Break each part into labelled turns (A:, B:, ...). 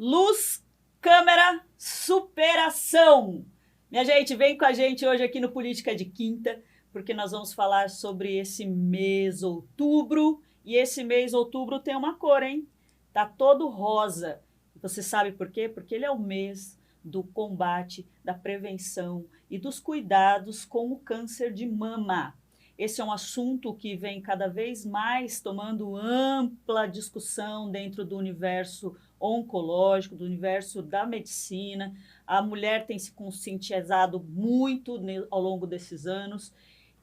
A: Luz, câmera, superação! Minha gente, vem com a gente hoje aqui no Política de Quinta, porque nós vamos falar sobre esse mês outubro. E esse mês outubro tem uma cor, hein? Tá todo rosa. Você sabe por quê? Porque ele é o mês do combate, da prevenção e dos cuidados com o câncer de mama. Esse é um assunto que vem cada vez mais tomando ampla discussão dentro do universo oncológico, do universo da medicina. A mulher tem se conscientizado muito ao longo desses anos,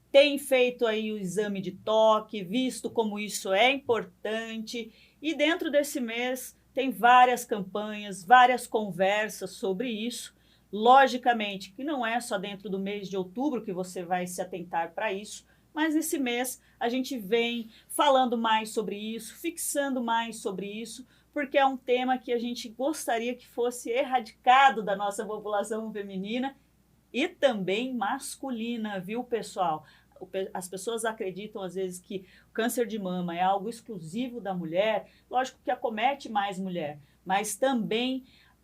A: tem feito aí o exame de toque, visto como isso é importante, e dentro desse mês tem várias campanhas, várias conversas sobre isso. Logicamente que não é só dentro do mês de outubro que você vai se atentar para isso, mas nesse mês a gente vem falando mais sobre isso, fixando mais sobre isso, porque é um tema que a gente gostaria que fosse erradicado da nossa população feminina e também masculina, viu, pessoal? As pessoas acreditam, às vezes, que o câncer de mama é algo exclusivo da mulher, lógico que acomete mais mulher, mas também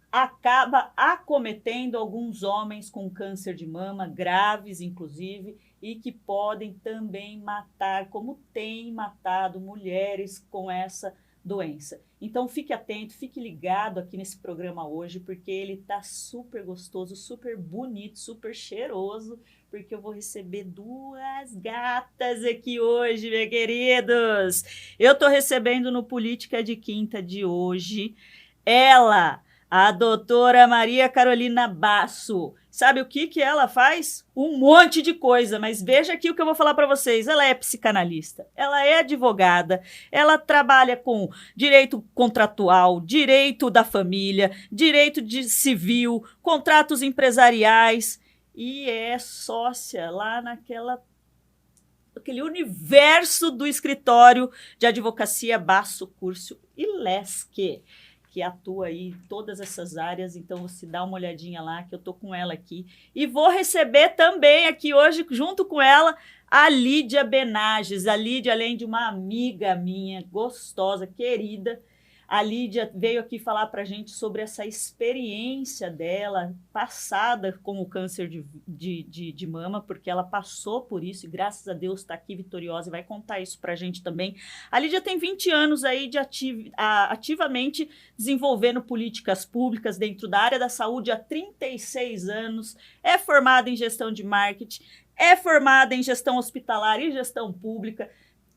A: acaba acometendo alguns homens com câncer de mama, graves inclusive, e que podem também matar, como tem matado mulheres com essa doença. Então fique atento, fique ligado aqui nesse programa hoje, porque ele tá super gostoso, super bonito, super cheiroso, porque eu vou receber duas gatas aqui hoje, meus queridos. Eu tô recebendo no Política de Quinta de hoje ela, a doutora Maria Carolina Basso. Sabe o que ela faz? Um monte de coisa, mas veja aqui o que eu vou falar para vocês. Ela é psicanalista, ela é advogada, ela trabalha com direito contratual, direito da família, direito de civil, contratos empresariais e é sócia lá naquele universo do escritório de advocacia Basso, Curcio e Lesque, que atua aí em todas essas áreas, então você dá uma olhadinha lá, que eu tô com ela aqui. E vou receber também aqui hoje, junto com ela, a Lídia Benages. A Lídia, além de uma amiga minha, gostosa, querida, a Lídia veio aqui falar para a gente sobre essa experiência dela, passada com o câncer de mama, porque ela passou por isso e, graças a Deus, está aqui vitoriosa e vai contar isso para a gente também. A Lídia tem 20 anos aí de ativamente desenvolvendo políticas públicas dentro da área da saúde há 36 anos, é formada em gestão de marketing, é formada em gestão hospitalar e gestão pública,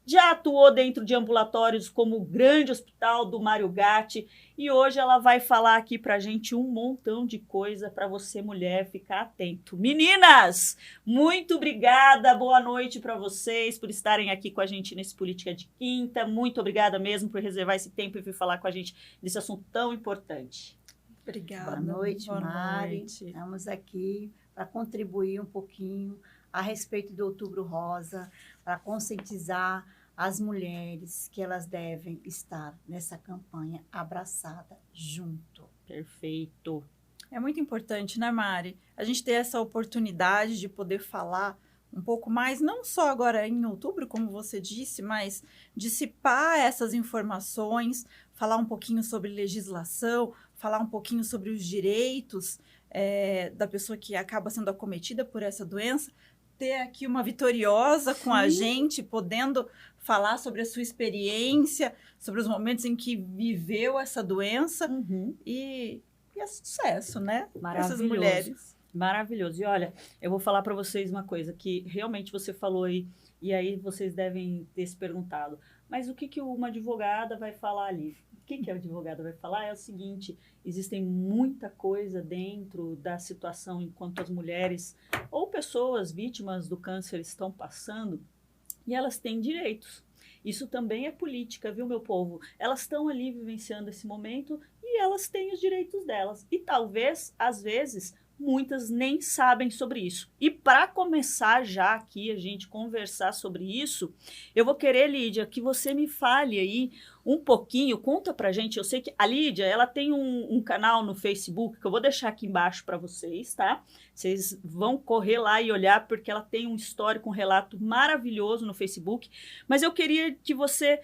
A: já atuou dentro de ambulatórios como o grande hospital do Mário Gatti e hoje ela vai falar aqui para a gente um montão de coisa para você, mulher, ficar atento. Meninas, muito obrigada, boa noite para vocês por estarem aqui com a gente nesse Política de Quinta. Muito obrigada mesmo por reservar esse tempo e vir falar com a gente desse assunto tão importante.
B: Obrigada. Boa noite, Mari. Estamos aqui para contribuir um pouquinho a respeito do Outubro Rosa, para conscientizar as mulheres que elas devem estar nessa campanha abraçada junto.
A: Perfeito.
C: É muito importante, né, Mari? A gente ter essa oportunidade de poder falar um pouco mais, não só agora em outubro, como você disse, mas dissipar essas informações, falar um pouquinho sobre legislação, falar um pouquinho sobre os direitos da pessoa que acaba sendo acometida por essa doença, ter aqui uma vitoriosa com a gente, podendo falar sobre a sua experiência, sobre os momentos em que viveu essa doença e é sucesso, né?
A: Maravilhoso.
C: Essas mulheres.
A: Maravilhoso. E olha, eu vou falar para vocês uma coisa que realmente você falou aí, e aí vocês devem ter se perguntado, mas o que uma advogada vai falar ali? O que a advogada vai falar é o seguinte: existem muita coisa dentro da situação enquanto as mulheres ou pessoas vítimas do câncer estão passando e elas têm direitos. Isso também é política, viu, meu povo? Elas estão ali vivenciando esse momento e elas têm os direitos delas. E talvez, às vezes, muitas nem sabem sobre isso. E para começar já aqui a gente conversar sobre isso, eu vou querer, Lídia, que você me fale aí um pouquinho, conta pra gente. Eu sei que a Lídia, ela tem um canal no Facebook, que eu vou deixar aqui embaixo para vocês, tá? Vocês vão correr lá e olhar, porque ela tem um histórico, um relato maravilhoso no Facebook. Mas eu queria que você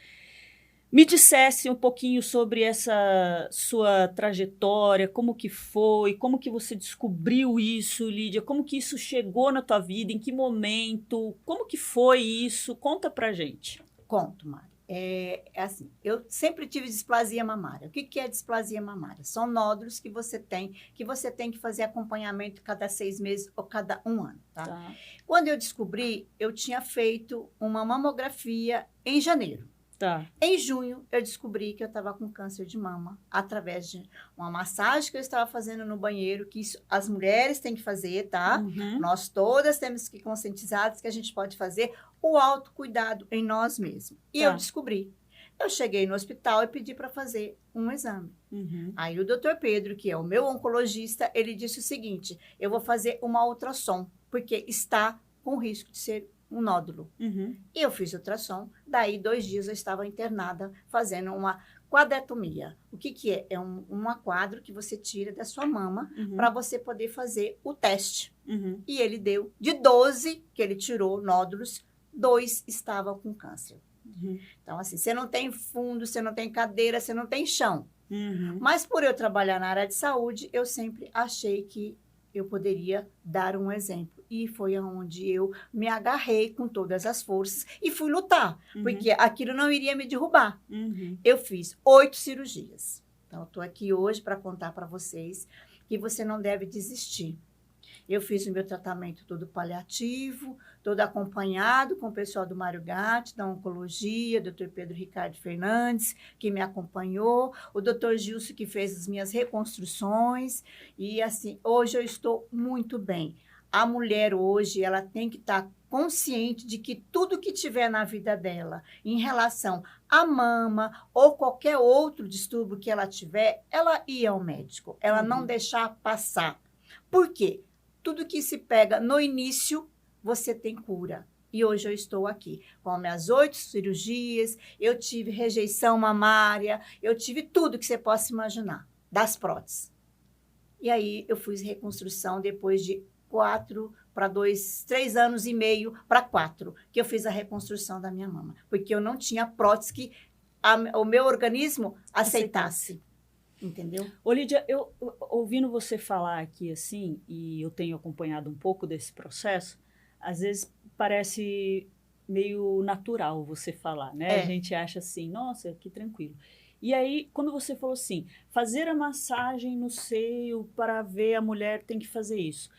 A: me dissesse um pouquinho sobre essa sua trajetória, como que foi, como que você descobriu isso, Lídia, como que isso chegou na tua vida, em que momento, como que foi isso? Conta pra gente.
B: Conto, Mari. É assim, eu sempre tive displasia mamária. O que é displasia mamária? São nódulos que você tem que fazer acompanhamento cada 6 meses ou cada 1 ano, tá?
A: Tá.
B: Quando eu descobri, eu tinha feito uma mamografia em janeiro.
A: Tá.
B: Em junho, eu descobri que eu estava com câncer de mama através de uma massagem que eu estava fazendo no banheiro, que isso as mulheres têm que fazer, tá?
A: Uhum.
B: Nós todas temos que conscientizadas que a gente pode fazer o autocuidado em nós mesmos. E eu descobri. Eu cheguei no hospital e pedi para fazer um exame.
A: Uhum.
B: Aí o doutor Pedro, que é o meu oncologista, ele disse o seguinte, eu vou fazer uma ultrassom, porque está com risco de ser um nódulo.
A: Uhum.
B: E eu fiz ultrassom, daí 2 dias eu estava internada fazendo uma quadrectomia. O que é? É um quadro que você tira da sua mama para você poder fazer o teste.
A: Uhum.
B: E ele deu, de 12 que ele tirou nódulos, 2 estavam com câncer.
A: Uhum.
B: Então, assim, você não tem fundo, você não tem cadeira, você não tem chão.
A: Uhum.
B: Mas por eu trabalhar na área de saúde, eu sempre achei que eu poderia dar um exemplo. E foi onde eu me agarrei com todas as forças e fui lutar, porque aquilo não iria me derrubar.
A: Uhum.
B: Eu fiz 8 cirurgias. Então, eu estou aqui hoje para contar para vocês que você não deve desistir. Eu fiz o meu tratamento todo paliativo, todo acompanhado com o pessoal do Mário Gatti, da Oncologia, Dr. Pedro Ricardo Fernandes, que me acompanhou, o Dr. Gilson, que fez as minhas reconstruções. E, assim, hoje eu estou muito bem. A mulher hoje, ela tem que estar consciente de que tudo que tiver na vida dela, em relação à mama ou qualquer outro distúrbio que ela tiver, ela ir ao médico, ela não deixar passar. Por quê? Tudo que se pega no início, você tem cura. E hoje eu estou aqui com as minhas 8 cirurgias, eu tive rejeição mamária, eu tive tudo que você possa imaginar, das próteses. E aí eu fiz reconstrução depois de 3 anos e meio para 4, que eu fiz a reconstrução da minha mama. Porque eu não tinha prótese que o meu organismo aceitasse. Entendeu?
A: Ô, Lídia, eu ouvindo você falar aqui assim, e eu tenho acompanhado um pouco desse processo, às vezes parece meio natural você falar, né? A gente acha assim, nossa, que tranquilo. E aí, quando você falou assim, fazer a massagem no seio para ver a mulher tem que fazer isso.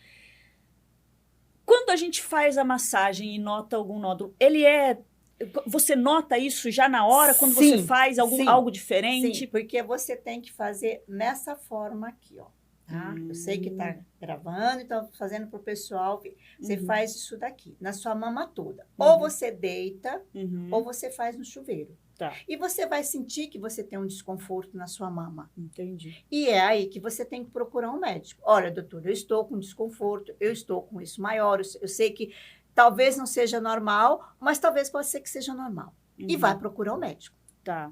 A: Quando a gente faz a massagem e nota algum nódulo, você nota isso já na hora, quando você faz algo diferente?
B: Sim, porque você tem que fazer nessa forma aqui, ó. Tá? Eu sei que tá gravando, então fazendo pro pessoal. Você faz isso daqui, na sua mama toda. Ou você deita, ou você faz no chuveiro.
A: Tá.
B: E você vai sentir que você tem um desconforto na sua mama.
A: Entendi.
B: E é aí que você tem que procurar um médico. Olha, doutor, eu estou com desconforto, eu estou com isso maior, eu sei que talvez não seja normal, mas talvez possa ser que seja normal. E vai procurar um médico.
A: Tá.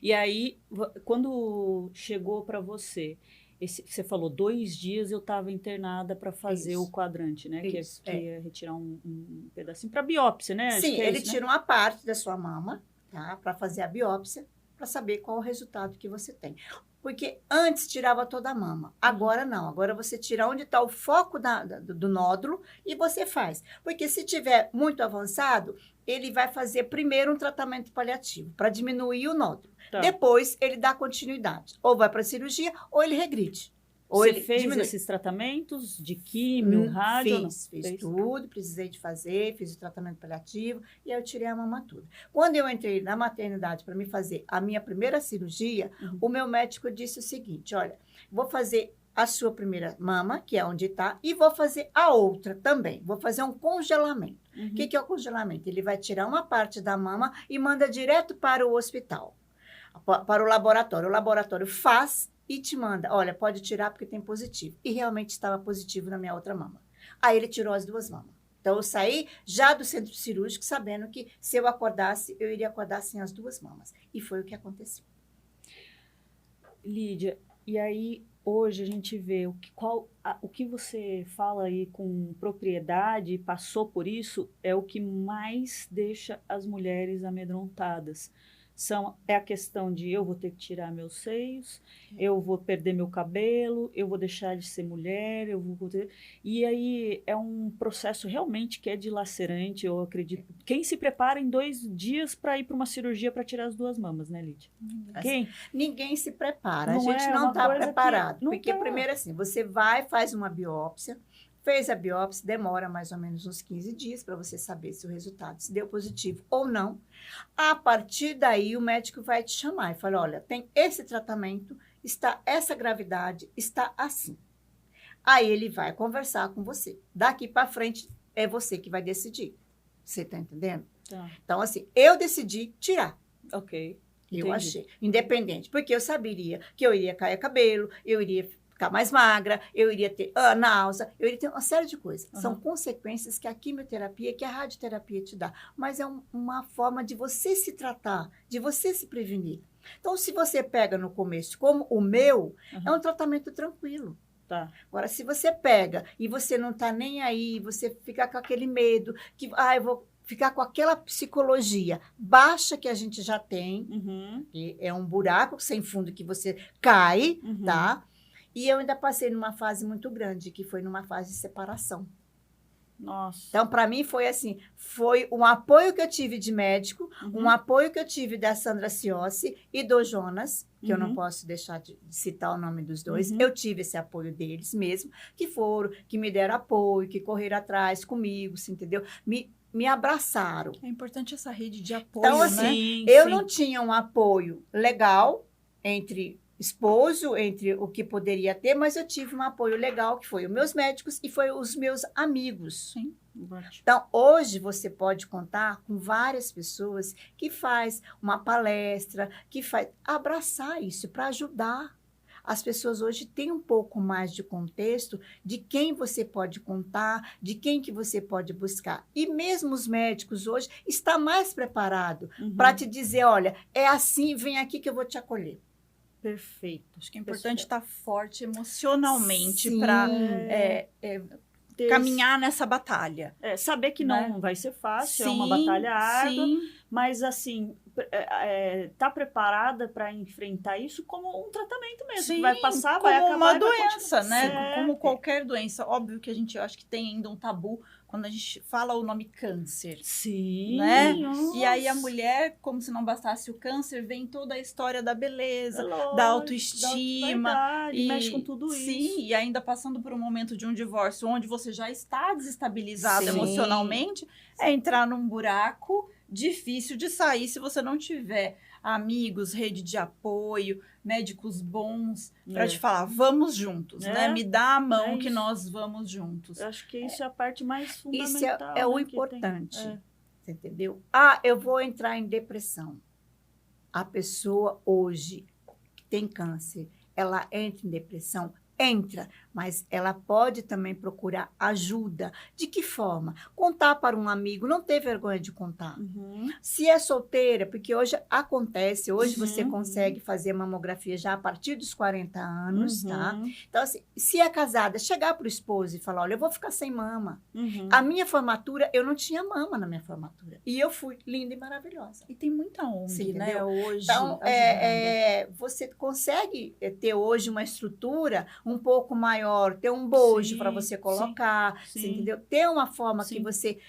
A: E aí, quando chegou para você, você falou 2 dias eu estava internada para fazer o quadrante, né? Que é retirar um pedacinho para biópsia, né?
B: Sim,
A: acho que
B: ele
A: isso,
B: tira uma parte da sua mama, tá? Para fazer a biópsia, para saber qual o resultado que você tem. Porque antes tirava toda a mama, agora não. Agora você tira onde está o foco do nódulo e você faz. Porque se tiver muito avançado, ele vai fazer primeiro um tratamento paliativo para diminuir o nódulo.
A: Tá.
B: Depois ele dá continuidade. Ou vai para a cirurgia ou ele regride. Ou
A: você
B: ele
A: fez
B: diminui.
A: esses tratamentos de químio, rádio?
B: Fiz tudo, precisei de fazer, fiz o tratamento paliativo e aí eu tirei a mama toda. Quando eu entrei na maternidade para me fazer a minha primeira cirurgia, o meu médico disse o seguinte, olha, vou fazer a sua primeira mama, que é onde está, e vou fazer a outra também. Vou fazer um congelamento. O que é o congelamento? Ele vai tirar uma parte da mama e manda direto para o hospital, para o laboratório. O laboratório faz e te manda, olha, pode tirar porque tem positivo. E realmente estava positivo na minha outra mama. Aí ele tirou as 2 mamas. Então, eu saí já do centro cirúrgico sabendo que se eu acordasse, eu iria acordar sem as 2 mamas. E foi o que aconteceu.
A: Lídia, e aí hoje a gente vê o que você fala aí com propriedade, passou por isso, é o que mais deixa as mulheres amedrontadas. é a questão de eu vou ter que tirar meus seios, eu vou perder meu cabelo, eu vou deixar de ser mulher, e aí é um processo realmente que é dilacerante, eu acredito. Quem se prepara em 2 dias para ir para uma cirurgia para tirar as 2 mamas, né, Lídia? Quem?
B: Ninguém se prepara,
A: Não
B: a gente
A: é
B: não
A: uma
B: está
A: coisa que
B: preparado.
A: não
B: Porque
A: tá.
B: primeiro assim, você vai, faz uma biópsia, fez a biópsia, demora mais ou menos uns 15 dias para você saber se o resultado se deu positivo ou não. A partir daí, o médico vai te chamar e fala, olha, tem esse tratamento, está essa gravidade, está assim. Aí ele vai conversar com você. Daqui para frente, é você que vai decidir. Você está entendendo?
A: Tá.
B: Então, assim, eu decidi tirar.
A: Ok.
B: Eu
A: Entendi.
B: achei. Independente. Porque eu saberia que eu iria cair cabelo, eu iria ficar mais magra, eu iria ter náusea, eu iria ter uma série de coisas.
A: Uhum.
B: São consequências que a quimioterapia, que a radioterapia te dá. Mas é uma forma de você se tratar, de você se prevenir. Então, se você pega no começo, como o meu, é um tratamento tranquilo.
A: Tá.
B: Agora, se você pega e você não está nem aí, você fica com aquele medo, que eu vou ficar com aquela psicologia baixa que a gente já tem,
A: Uhum.
B: que é um buraco sem fundo que você cai,
A: Uhum.
B: tá? E eu ainda passei numa fase muito grande, que foi numa fase de separação.
A: Nossa.
B: Então, para mim, foi assim, foi um apoio que eu tive de médico,
A: Uhum.
B: um apoio que eu tive da Sandra Ciossi e do Jonas, que eu não
A: Uhum.
B: posso deixar de citar o nome dos dois.
A: Uhum.
B: Eu tive esse apoio deles mesmo, que me deram apoio, que correram atrás comigo, você entendeu? Me abraçaram.
C: É importante essa rede de apoio,
B: Então, assim,
C: né?
A: Sim,
B: eu
A: sim.
B: não tinha um apoio legal entre esposo, entre o que poderia ter, mas eu tive um apoio legal, que foi os meus médicos e foi os meus amigos.
C: Sim.
B: Então, hoje você pode contar com várias pessoas que faz uma palestra, que faz abraçar isso para ajudar. As pessoas hoje têm um pouco mais de contexto de quem você pode contar, de quem que você pode buscar. E mesmo os médicos hoje estão mais preparados
A: Uhum.
B: para te dizer, olha, é assim, vem aqui que eu vou te acolher.
A: Perfeito.
C: Acho que é importante estar forte emocionalmente
B: Sim.
C: para
A: Ter
C: caminhar nessa batalha.
A: saber que
C: Né?
A: não vai ser fácil, é
C: Sim,
A: uma batalha árdua,
C: sim.
A: mas assim, tá preparada para enfrentar isso como um tratamento mesmo,
C: Sim,
A: que vai passar,
C: como
A: vai acabar
C: uma
A: e vai
C: doença,
A: continuar.
C: né? Como qualquer doença. Óbvio que eu acho que tem ainda um tabu quando a gente fala o nome câncer.
A: Sim.
C: Né?
A: Nossa.
C: E aí a mulher, como se não bastasse o câncer, vem toda a história da beleza,
A: Lógico,
C: da autoestima.
A: verdade, mexe com tudo isso.
C: Sim, e ainda passando por um momento de um divórcio onde você já está desestabilizado
B: Sim.
C: emocionalmente, é entrar num buraco difícil de sair se você não tiver amigos, rede de apoio, médicos bons para te falar, vamos juntos, né? Me dá a mão que nós vamos juntos.
A: Eu acho que isso é a parte mais fundamental.
B: Isso é o
A: né, que
B: importante.
A: tem.
B: Você entendeu? Eu vou entrar em depressão. A pessoa hoje que tem câncer, ela entra em depressão? Entra, mas ela pode também procurar ajuda. De que forma? Contar para um amigo, não ter vergonha de contar.
A: Uhum.
B: Se é solteira, porque hoje acontece, hoje
A: Uhum.
B: você consegue fazer mamografia já a partir dos 40 anos, tá?
A: Uhum.
B: Então, assim, se é casada, chegar para o esposo e falar, olha, eu vou ficar sem mama.
A: Uhum.
B: A minha formatura, eu não tinha mama na minha formatura. E eu fui linda e maravilhosa.
C: E tem muita
B: Você
C: ONG, né?
B: entendeu?
C: Hoje.
B: Então,
C: ajudando.
B: você consegue ter hoje uma estrutura um pouco maior, ter um bojo
A: Sim,
B: para você colocar,
A: sim.
B: você entendeu? Ter uma forma
A: Sim.
B: que você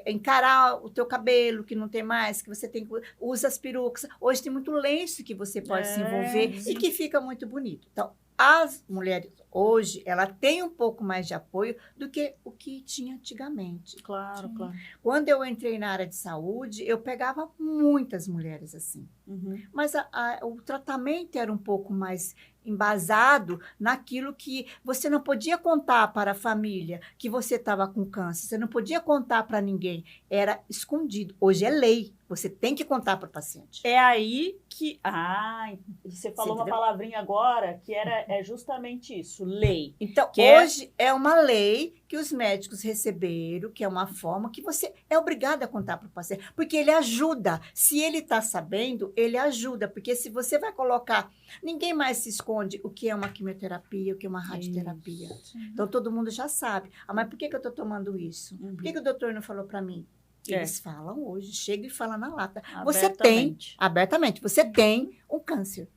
B: encarar o teu cabelo, que não tem mais, que você tem usa as perucas. Hoje tem muito lenço que você pode se envolver
A: sim.
B: e que fica muito bonito. Então, as mulheres hoje, ela tem um pouco mais de apoio do que o que tinha antigamente.
A: Claro, claro.
B: Quando eu entrei na área de saúde, eu pegava muitas mulheres assim.
A: Uhum.
B: Mas o tratamento era um pouco mais embasado naquilo que você não podia contar para a família que você estava com câncer. Você não podia contar para ninguém. Era escondido. Hoje é lei. Você tem que contar para o paciente.
A: É aí que... você falou
B: Você
A: uma
B: entendeu?
A: palavrinha agora que é justamente isso, lei.
B: Então,
A: Que
B: hoje é uma lei que os médicos receberam, que é uma forma que você é obrigado a contar para o paciente, porque ele ajuda. Se ele está sabendo, ele ajuda, porque se você vai colocar... Ninguém mais se esconde o que é uma quimioterapia, o que é uma radioterapia.
C: Isso.
B: Então, todo mundo já sabe. Mas por que eu estou tomando isso?
A: Uhum.
B: Por que o doutor não falou para mim? Eles falam hoje, chegam e falam na lata.
A: Abertamente.
B: Você tem um câncer.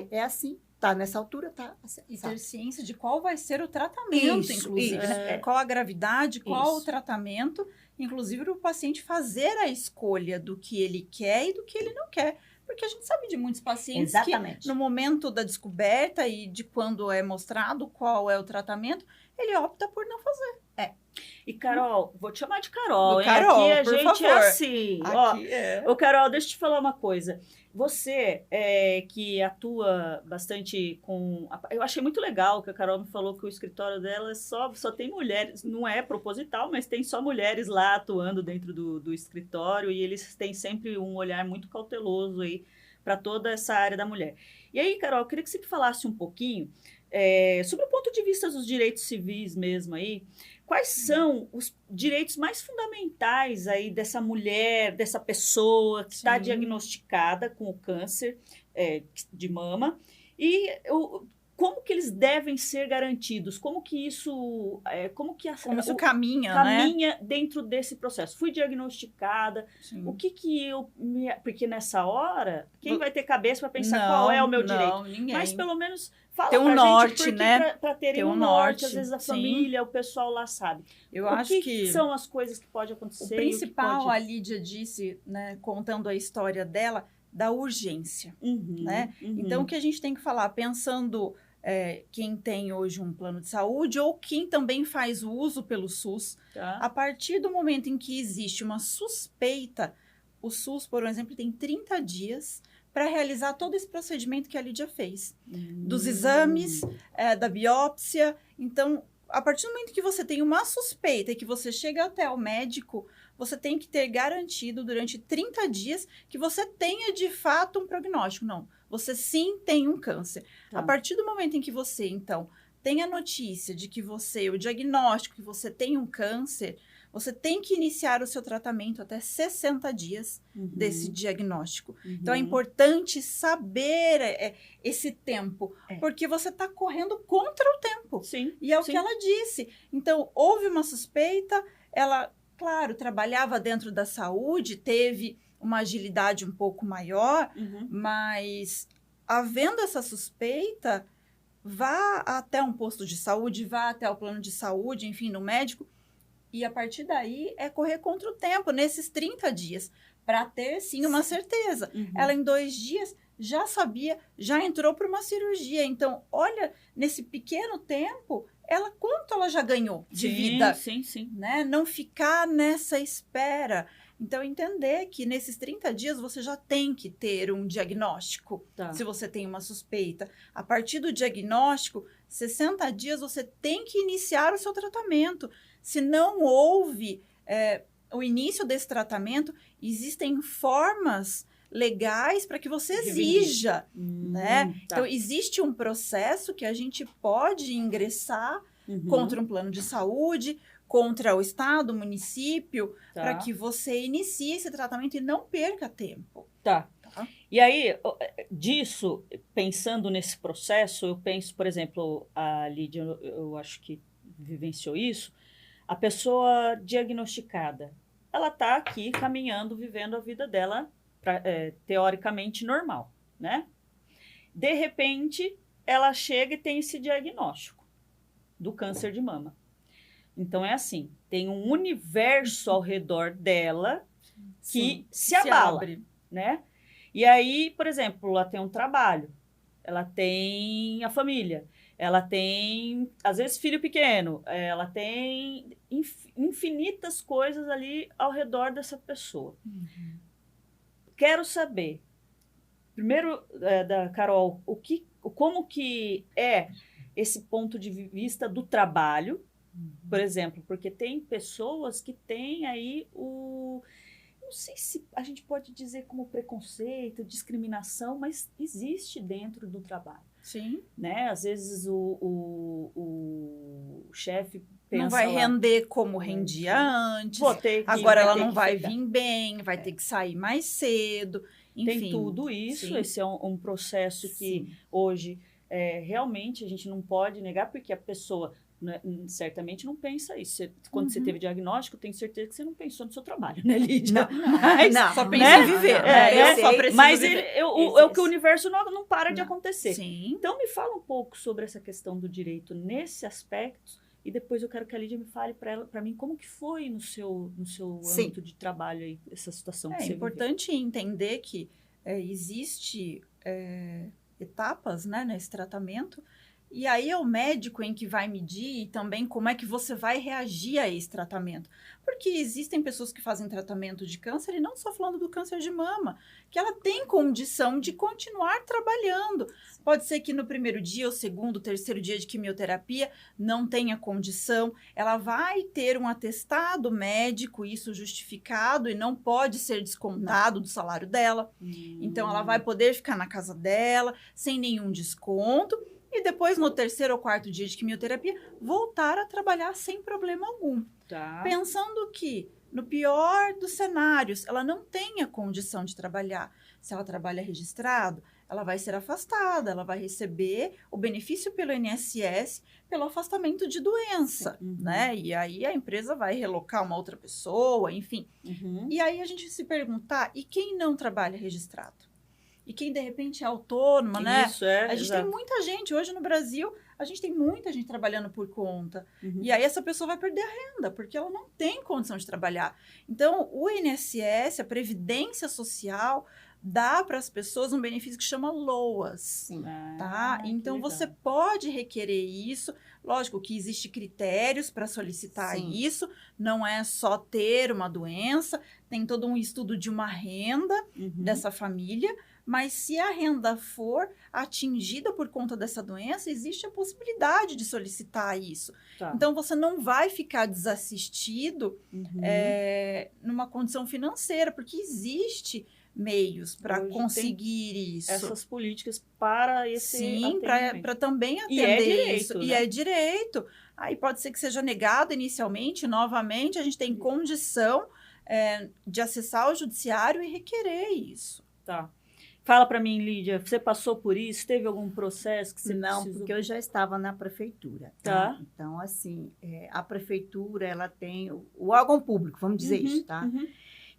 B: É assim, tá nessa altura, tá.
C: E
B: sabe?
C: ter ciência de qual vai ser o tratamento, inclusive. Né? Qual a gravidade, qual o tratamento, inclusive para o paciente fazer a escolha do que ele quer e do que ele não quer. Porque a gente sabe de muitos pacientes que no momento da descoberta e de quando é mostrado qual é o tratamento, ele opta por não fazer.
A: E Carol, vou te chamar de Carol, hein?
C: Carol,
A: aqui a gente
C: favor.
A: é assim.
C: Aqui é.
A: Ô, Carol, deixa eu te falar uma coisa. Você que atua bastante com... Eu achei muito legal que a Carol me falou que o escritório dela só tem mulheres, não é proposital, mas tem só mulheres lá atuando dentro do escritório e eles têm sempre um olhar muito cauteloso aí para toda essa área da mulher. E aí, Carol, eu queria que você me falasse um pouquinho sobre o ponto de vista dos direitos civis mesmo aí. Quais são os direitos mais fundamentais aí dessa mulher, dessa pessoa que está diagnosticada com o câncer de mama e como que eles devem ser garantidos? Como que isso
C: caminha, né?
A: dentro desse processo? Fui diagnosticada, o que eu... Porque nessa hora, quem vai ter cabeça para pensar qual é o meu direito?
C: Ninguém.
A: Mas pelo menos fala
C: tem
A: pra
C: norte,
A: gente,
C: né?
A: Para terem um norte, às vezes a família, o pessoal lá sabe.
C: Eu acho que
A: são as coisas que podem acontecer?
C: O principal, a Lídia disse, né, contando a história dela, da urgência, né? Então, o que a gente tem que falar, pensando quem tem hoje um plano de saúde ou quem também faz o uso pelo SUS, a partir do momento em que existe uma suspeita, o SUS, por exemplo, tem 30 dias para realizar todo esse procedimento que a Lídia fez, dos exames, da biópsia. Então, a partir do momento que você tem uma suspeita e que você chega até o médico, você tem que ter garantido durante 30 dias que você tenha de fato um prognóstico. Não, você sim tem um câncer. A partir do momento em que você, então, tem a notícia de que o diagnóstico que você tem um câncer, você tem que iniciar o seu tratamento até 60 dias desse diagnóstico. Então, é importante saber esse tempo, porque você está correndo contra o tempo.
A: Sim,
C: e é o que ela disse. Então, houve uma suspeita, ela, claro, trabalhava dentro da saúde, teve uma agilidade um pouco maior, mas havendo essa suspeita, vá até um posto de saúde, vá até o plano de saúde, enfim, no médico, e a partir daí é correr contra o tempo, nesses 30 dias, para ter, sim, uma certeza. Ela, em 2 dias, já sabia, já entrou para uma cirurgia. Então, olha, nesse pequeno tempo, quanto ela já ganhou de vida.
A: Sim.
C: Né? Não ficar nessa espera. Então, entender que nesses 30 dias você já tem que ter um diagnóstico, se você tem uma suspeita. A partir do diagnóstico, 60 dias você tem que iniciar o seu tratamento. Se não houve o início desse tratamento, existem formas legais para que você exija, né? Então, existe um processo que a gente pode ingressar contra um plano de saúde, contra o estado, o município, para que você inicie esse tratamento e não perca tempo.
A: E aí, disso, pensando nesse processo, eu penso, por exemplo, a Lídia, eu acho que vivenciou isso, a pessoa diagnosticada, ela está aqui caminhando, vivendo a vida dela teoricamente normal, né? De repente, ela chega e tem esse diagnóstico do câncer de mama. Então, é assim, tem um universo ao redor dela que se abala, né? E aí, por exemplo, ela tem um trabalho, ela tem a família, ela tem, às vezes, filho pequeno, ela tem infinitas coisas ali ao redor dessa pessoa. Quero saber, primeiro, da Carol, como que é esse ponto de vista do trabalho, por exemplo, porque tem pessoas que têm aí não sei se a gente pode dizer como preconceito, discriminação, mas existe dentro do trabalho.
C: Sim.
A: Né? Às vezes o chefe pensa
C: não vai render como rendia antes, agora ela não vai vir bem, vai ter que sair mais cedo, enfim.
A: Tem tudo isso, esse é um processo que hoje realmente a gente não pode negar, porque a pessoa certamente não pensa isso. Quando você teve diagnóstico, tenho certeza que você não pensou no seu trabalho, né, Lídia?
C: Só pensa em viver.
A: Mas é o que o universo não para de acontecer.
C: Sim.
A: Então, me fala um pouco sobre essa questão do direito nesse aspecto, e depois eu quero que a Lídia me fale para mim como que foi no seu âmbito de trabalho aí, essa situação que você
C: importante entender que existe etapas, né, nesse tratamento. E aí é o médico em que vai medir também como é que você vai reagir a esse tratamento. Porque existem pessoas que fazem tratamento de câncer, e não só falando do câncer de mama, que ela tem condição de continuar trabalhando. Pode ser que no primeiro dia, ou segundo, terceiro dia de quimioterapia, não tenha condição. Ela vai ter um atestado médico, isso justificado, e não pode ser descontado do salário dela. Então, ela vai poder ficar na casa dela, sem nenhum desconto. E depois, no terceiro ou quarto dia de quimioterapia, voltar a trabalhar sem problema algum.
A: Tá.
C: Pensando que, no pior dos cenários, ela não tenha condição de trabalhar. Se ela trabalha registrado, ela vai ser afastada, ela vai receber o benefício pelo INSS pelo afastamento de doença, né? E aí a empresa vai relocar uma outra pessoa, enfim. E aí a gente se perguntar, e quem não trabalha registrado? E quem, de repente, é autônoma, né?
A: Isso,
C: a gente tem muita gente, hoje no Brasil, a gente tem muita gente trabalhando por conta. E aí essa pessoa vai perder a renda, porque ela não tem condição de trabalhar. Então, o INSS, a Previdência Social, dá para as pessoas um benefício que chama LOAS.
B: Sim.
C: Tá? Então, você pode requerer isso. Lógico que existem critérios para solicitar isso. Não é só ter uma doença. Tem todo um estudo de uma renda dessa família. Mas se a renda for atingida por conta dessa doença, existe a possibilidade de solicitar isso.
A: Tá.
C: Então, você não vai ficar desassistido numa condição financeira, porque existe meios para conseguir isso.
A: Essas políticas para esse
C: Sim, para também atender
A: e é direito,
C: isso.
A: Né?
C: E é direito. Aí pode ser que seja negado inicialmente, novamente, a gente tem condição de acessar o judiciário e requerer isso.
A: Tá. Fala para mim, Lídia, você passou por isso? Teve algum processo que você
B: Não,
A: precisou?
B: porque eu já estava na prefeitura.
A: Tá.
B: Então, assim, a prefeitura, ela tem o órgão público, vamos dizer isso, tá?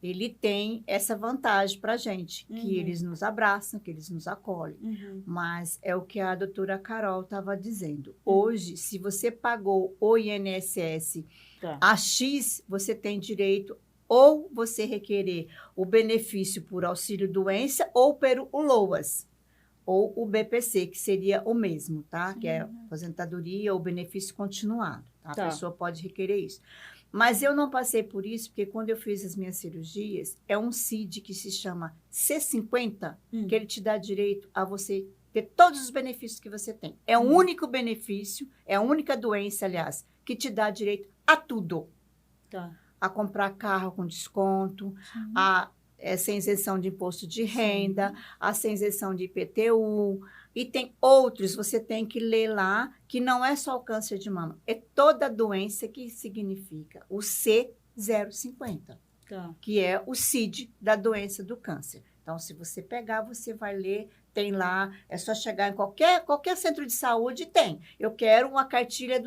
B: Ele tem essa vantagem para a gente, que eles nos abraçam, que eles nos acolhem. Mas é o que a doutora Carol estava dizendo. Hoje, se você pagou o INSS a X, você tem direito ou você requerer o benefício por auxílio-doença ou pelo LOAS, ou o BPC, que seria o mesmo, tá? Que é aposentadoria ou benefício continuado. Tá? A pessoa pode requerer isso. Mas eu não passei por isso, porque quando eu fiz as minhas cirurgias, é um CID que se chama C50, que ele te dá direito a você ter todos os benefícios que você tem. É o único benefício, é a única doença, aliás, que te dá direito a tudo.
A: Tá.
B: A comprar carro com desconto, sem isenção de imposto de renda, a sem isenção de IPTU, e tem outros, você tem que ler lá, que não é só o câncer de mama, é toda doença que significa o C050, que é o CID da doença do câncer. Então, se você pegar, você vai ler, tem lá, é só chegar em qualquer centro de saúde, tem. Eu quero uma cartilha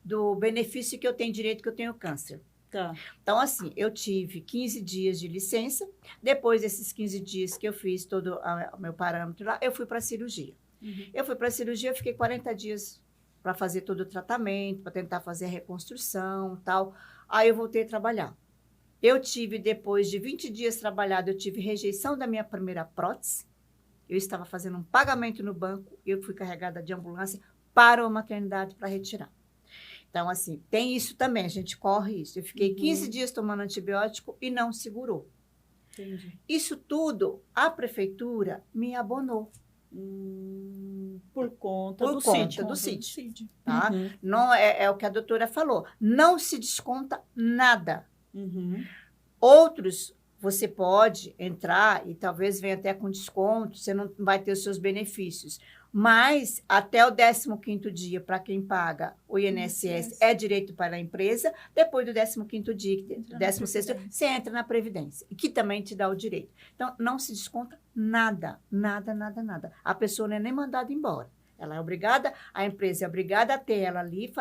B: do benefício que eu tenho direito, que eu tenho câncer.
A: Tá.
B: Então, assim, eu tive 15 dias de licença. Depois desses 15 dias que eu fiz todo o meu parâmetro lá, eu fui para a cirurgia. Eu fui para a cirurgia, eu fiquei 40 dias para fazer todo o tratamento, para tentar fazer a reconstrução e tal. Aí eu voltei a trabalhar. Eu tive, depois de 20 dias trabalhado, eu tive rejeição da minha primeira prótese. Eu estava fazendo um pagamento no banco, eu fui carregada de ambulância para a maternidade para retirar. Então, assim, tem isso também, a gente corre isso. Eu fiquei 15 dias tomando antibiótico e não segurou.
A: Entendi.
B: Isso tudo, a prefeitura me abonou.
A: Por conta do
B: CID. Tá? Não, é o que a doutora falou. Não se desconta nada. Outros, você pode entrar e talvez venha até com desconto, você não vai ter os seus benefícios. Mas até o 15º dia, para quem paga o INSS, é direito para a empresa. Depois do 15º dia, 16º, você entra na Previdência, que também te dá o direito. Então, não se desconta nada, nada, nada, nada. A pessoa não é nem mandada embora. Ela é obrigada, a empresa é obrigada a ter ela ali,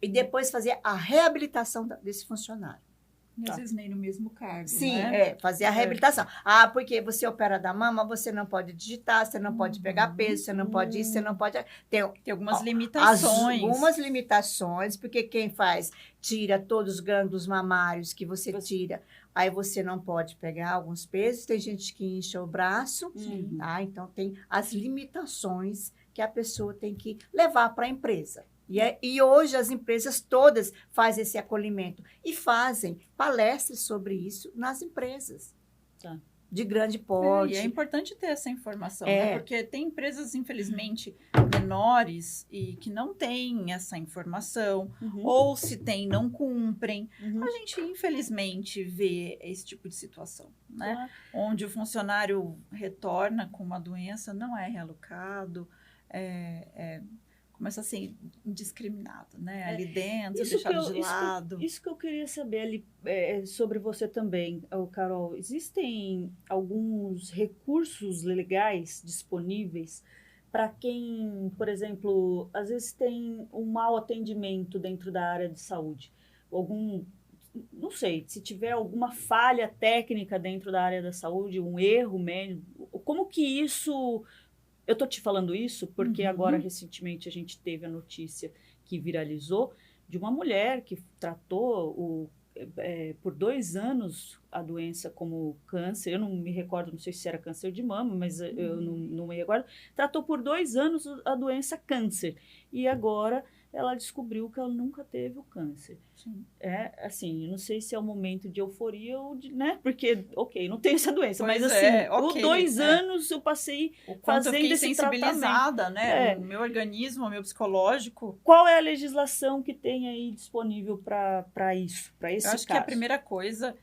B: e depois fazer a reabilitação desse funcionário.
C: E às vezes nem no mesmo cargo,
B: Sim,
C: né?
B: fazer a reabilitação. Porque você opera da mama, você não pode digitar, você não pode pegar peso, você não pode isso, você não pode... Tem
C: algumas limitações.
B: Algumas limitações, porque quem tira todos os glândulos mamários que você tira, aí você não pode pegar alguns pesos, tem gente que incha o braço, tá? Então tem as limitações que a pessoa tem que levar para a empresa. E hoje as empresas todas fazem esse acolhimento e fazem palestras sobre isso nas empresas.
A: Tá.
B: De grande porte.
C: E é importante ter essa informação, né? Porque tem empresas, infelizmente, menores e que não têm essa informação, ou se tem, não cumprem. A gente, infelizmente, vê esse tipo de situação, né? Onde o funcionário retorna com uma doença, não é realocado, começa a ser indiscriminado, né? Ali dentro, deixado de lado.
A: Isso que eu queria saber ali, sobre você também, Carol. Existem alguns recursos legais disponíveis para quem, por exemplo, às vezes tem um mau atendimento dentro da área de saúde? Não sei, se tiver alguma falha técnica dentro da área da saúde, um erro médico, como que isso... Eu estou te falando isso porque agora, recentemente, a gente teve a notícia que viralizou de uma mulher que tratou por 2 anos a doença como câncer. Eu não me recordo, não sei se era câncer de mama, mas eu não me recordo. Tratou por 2 anos a doença câncer. E agora ela descobriu que ela nunca teve o câncer.
C: Sim.
A: Assim, eu não sei se é um momento de euforia ou de, né? Porque, não tenho essa doença,
C: pois
A: mas assim, por 2 anos eu passei fazendo
C: eu
A: esse
C: sensibilizada,
A: tratamento.
C: né? O meu organismo, o meu psicológico.
A: Qual é a legislação que tem aí disponível para isso, para esse
C: caso? Eu acho
A: caso?
C: que a primeira coisa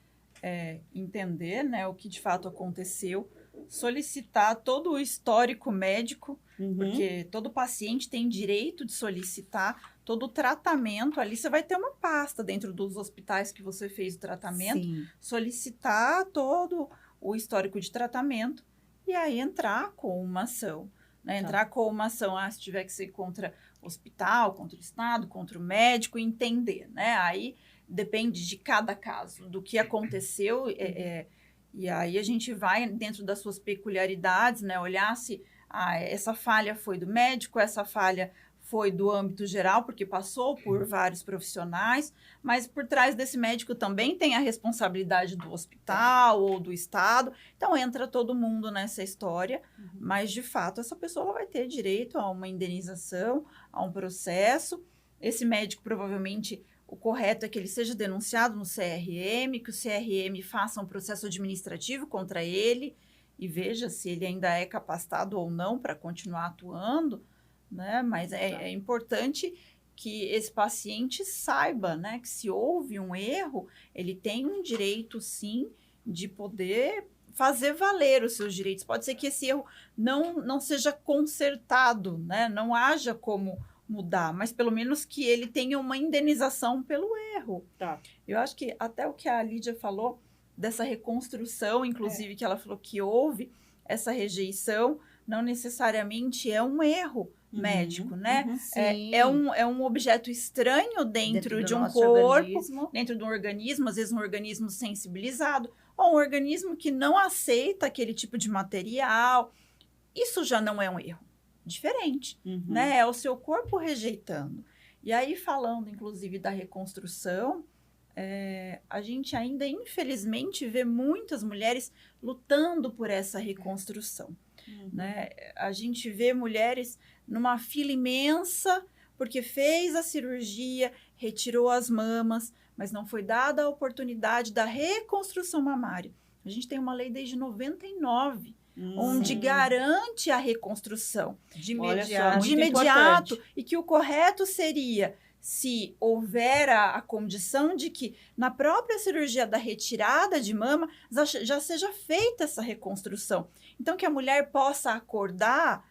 C: é entender, né, o que de fato aconteceu, solicitar todo o histórico médico, porque todo paciente tem direito de solicitar todo o tratamento. Ali você vai ter uma pasta dentro dos hospitais que você fez o tratamento, solicitar todo o histórico de tratamento e aí entrar com uma ação. Né? Entrar com uma ação, se tiver que ser contra o hospital, contra o Estado, contra o médico, entender. Né? Aí depende de cada caso, do que aconteceu, e aí a gente vai dentro das suas peculiaridades, né? Olhar se essa falha foi do médico, essa falha foi do âmbito geral, porque passou por vários profissionais, mas por trás desse médico também tem a responsabilidade do hospital ou do Estado. Então, entra todo mundo nessa história, mas, de fato, essa pessoa vai ter direito a uma indenização, a um processo. Esse médico, provavelmente, o correto é que ele seja denunciado no CRM, que o CRM faça um processo administrativo contra ele e veja se ele ainda é capacitado ou não para continuar atuando, né? Mas é importante que esse paciente saiba, né, que se houve um erro, ele tem um direito, sim, de poder fazer valer os seus direitos. Pode ser que esse erro não seja consertado, né? Não haja como mudar, mas pelo menos que ele tenha uma indenização pelo erro.
A: Tá.
C: Eu acho que até o que a Lídia falou, dessa reconstrução, inclusive, que ela falou que houve essa rejeição, não necessariamente é um erro médico, né? É um objeto estranho dentro de um corpo, dentro de um organismo, às vezes um organismo sensibilizado, ou um organismo que não aceita aquele tipo de material. Isso já não é um erro. Diferente, né? É o seu corpo rejeitando. E aí, falando, inclusive, da reconstrução, a gente ainda, infelizmente, vê muitas mulheres lutando por essa reconstrução. Né? A gente vê mulheres numa fila imensa, porque fez a cirurgia, retirou as mamas, mas não foi dada a oportunidade da reconstrução mamária. A gente tem uma lei desde 99, onde garante a reconstrução
B: de
C: imediato, e que o correto seria, se houver a condição de que na própria cirurgia da retirada de mama já seja feita essa reconstrução. Então, que a mulher possa acordar,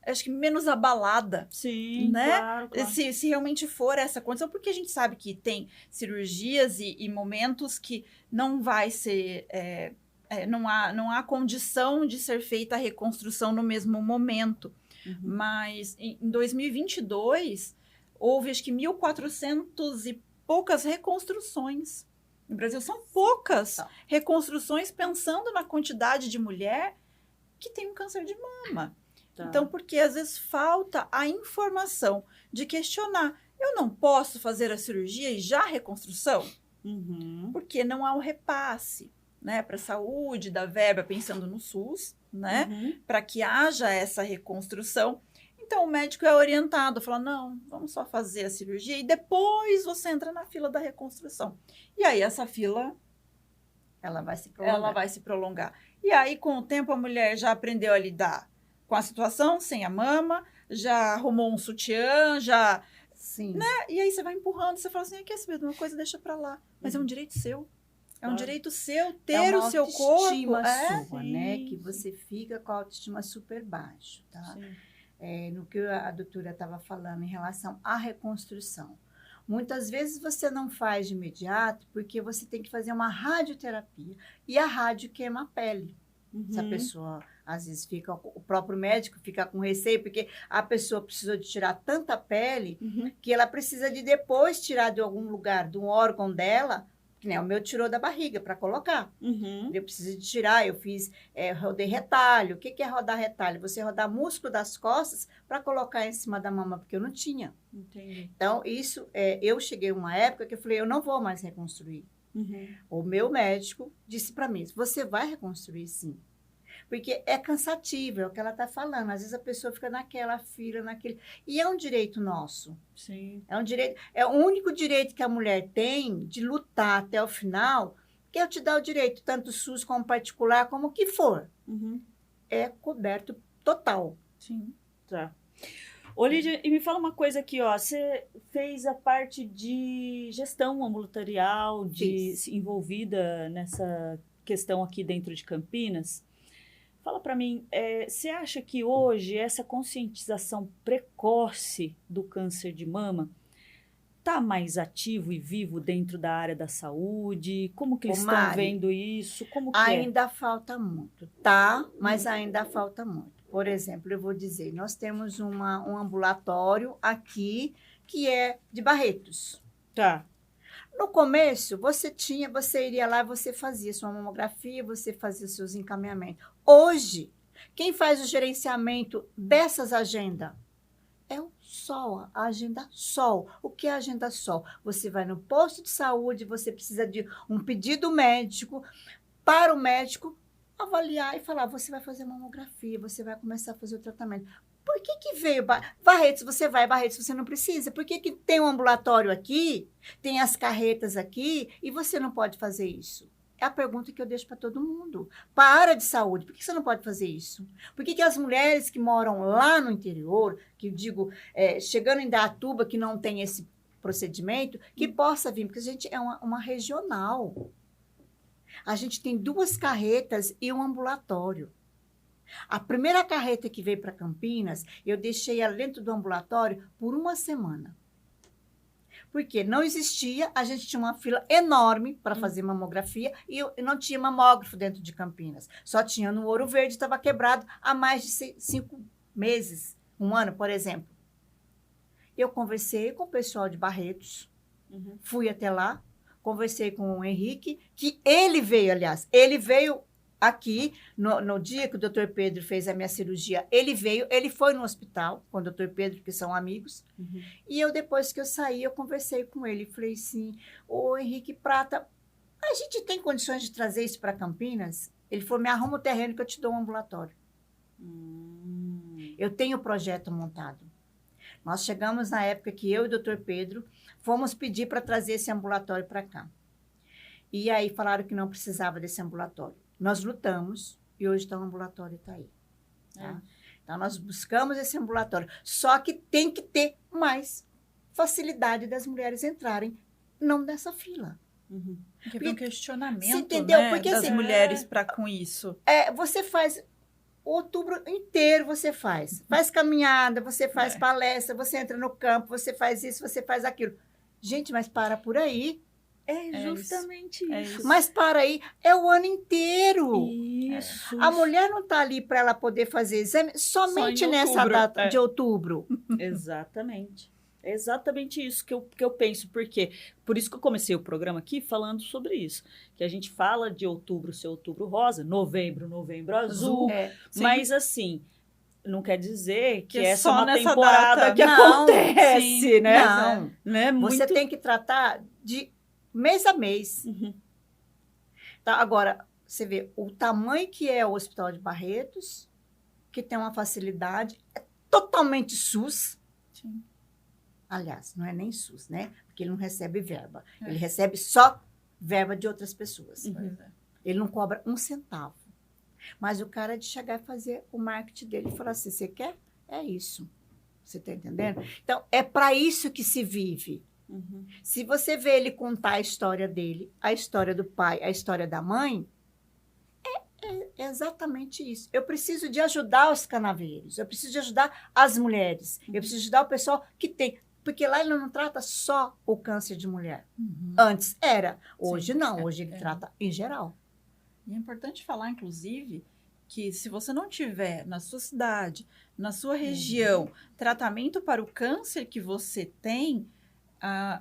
C: acho que menos abalada.
A: Sim,
C: né?
A: Claro.
C: Se realmente for essa condição, porque a gente sabe que tem cirurgias e momentos que não vai ser... não há condição de ser feita a reconstrução no mesmo momento. Mas em 2022, houve acho que 1.400 e poucas reconstruções. No Brasil são poucas reconstruções pensando na quantidade de mulher que tem um câncer de mama. Então, porque às vezes falta a informação de questionar. Eu não posso fazer a cirurgia e já a reconstrução? Porque não há um repasse, né, para a saúde da verba, pensando no SUS, né, para que haja essa reconstrução. Então, o médico é orientado, fala, não, vamos só fazer a cirurgia e depois você entra na fila da reconstrução. E aí, essa fila,
B: ela vai se
C: prolongar. E aí, com o tempo, a mulher já aprendeu a lidar com a situação, sem a mama, já arrumou um sutiã, já...
B: Sim.
C: Né? E aí, você vai empurrando, você fala assim, quer saber de uma coisa, deixa pra lá. Mas é um direito seu. É um direito seu ter o seu corpo.
B: É uma autoestima sua, né? Que você fica com a autoestima super baixo, tá? No que a doutora estava falando em relação à reconstrução. Muitas vezes você não faz de imediato porque você tem que fazer uma radioterapia. E a rádio queima a pele. Se a pessoa, às vezes, o próprio médico fica com receio, porque a pessoa precisou de tirar tanta pele que ela precisa de depois tirar de algum lugar, de um órgão dela, que nem o meu tirou da barriga para colocar. Eu preciso de tirar, eu rodei retalho. O que é rodar retalho? Você rodar músculo das costas para colocar em cima da mama, porque eu não tinha.
A: Entendi.
B: Então, eu cheguei a uma época que eu falei, eu não vou mais reconstruir. O meu médico disse para mim, você vai reconstruir sim. Porque é cansativo, é o que ela está falando. Às vezes a pessoa fica naquela fila, naquele... E é um direito nosso.
A: Sim.
B: É o único direito que a mulher tem de lutar até o final, que é te dar o direito, tanto SUS como particular, como o que for. É coberto total.
C: Sim.
A: Tá. Ô, Lídia, e me fala uma coisa aqui, ó. Você fez a parte de gestão ambulatorial, envolvida nessa questão aqui dentro de Campinas. Fala para mim, você acha que hoje essa conscientização precoce do câncer de mama está mais ativo e vivo dentro da área da saúde? Como que eles estão vendo isso? Como que
B: ainda falta muito, tá? Mas ainda falta muito. Por exemplo, eu vou dizer, nós temos um ambulatório aqui que é de Barretos.
A: Tá.
B: No começo, você iria lá, você fazia sua mamografia, você fazia seus encaminhamentos. Hoje, quem faz o gerenciamento dessas agendas é o SOL, a agenda SOL. O que é a agenda SOL? Você vai no posto de saúde, você precisa de um pedido médico para o médico avaliar e falar, você vai fazer mamografia, você vai começar a fazer o tratamento. Por que veio Barretos? Você vai, Barretos, você não precisa. Por que tem um ambulatório aqui, tem as carretas aqui, e você não pode fazer isso? É a pergunta que eu deixo para todo mundo. Para a área de saúde, por que você não pode fazer isso? Por que as mulheres que moram lá no interior, que eu digo, chegando em Indaiatuba, que não tem esse procedimento, que possa vir? Porque a gente é uma regional. A gente tem 2 carretas e um ambulatório. A primeira carreta que veio para Campinas, eu deixei ela dentro do ambulatório por 1 semana. Porque não existia, a gente tinha uma fila enorme para fazer mamografia e não tinha mamógrafo dentro de Campinas. Só tinha no Ouro Verde, estava quebrado há mais de 5 meses, 1 ano, por exemplo. Eu conversei com o pessoal de Barretos, fui até lá, conversei com o Henrique, que ele veio aqui, no dia que o doutor Pedro fez a minha cirurgia, ele foi no hospital com o doutor Pedro, que são amigos, e depois que eu saí, eu conversei com ele, falei assim, ô Henrique Prata, a gente tem condições de trazer isso para Campinas? Ele falou, me arruma o terreno que eu te dou um ambulatório. Eu tenho o projeto montado. Nós chegamos na época que eu e o doutor Pedro fomos pedir para trazer esse ambulatório para cá. E aí falaram que não precisava desse ambulatório. Nós lutamos e hoje o ambulatório está aí. Tá? Então, nós buscamos esse ambulatório. Só que tem que ter mais facilidade das mulheres entrarem, não dessa fila.
C: Porque um questionamento,
B: você entendeu?
C: Né,
B: porque,
C: das
B: assim,
C: mulheres com isso.
B: Você faz... Outubro inteiro você faz. Faz caminhada, você faz palestra, você entra no campo, você faz isso, você faz aquilo. Gente, mas para por aí.
A: É justamente isso.
B: Mas para aí, é o ano inteiro.
A: Isso.
B: A mulher não está ali para ela poder fazer exame somente nessa data de outubro.
A: Exatamente. É exatamente isso que eu penso, porque por isso que eu comecei o programa aqui falando sobre isso, que a gente fala de outubro ser outubro rosa, novembro azul, mas assim, não quer dizer que essa é uma temporada data que acontece, né?
B: Não, né? Você tem que tratar de mês a mês. Tá, agora, você vê o tamanho que é o Hospital de Barretos, que tem uma facilidade, é totalmente SUS.
C: Sim.
B: Aliás, não é nem SUS, né? Porque ele não recebe verba. Ele recebe só verba de outras pessoas. Ele não cobra um centavo. Mas o cara é de chegar e fazer o marketing dele e falar assim, você quer? É isso. Você está entendendo? Então, é para isso que se vive. Se você vê ele contar a história dele, a história do pai, a história da mãe, é exatamente isso. Eu preciso de ajudar os canaveiros, eu preciso de ajudar as mulheres, eu preciso ajudar o pessoal que tem... Porque lá ele não trata só o câncer de mulher. Antes era. Hoje não. Hoje ele trata em geral.
C: E é importante falar, inclusive, que se você não tiver na sua cidade, na sua região, tratamento para o câncer que você tem,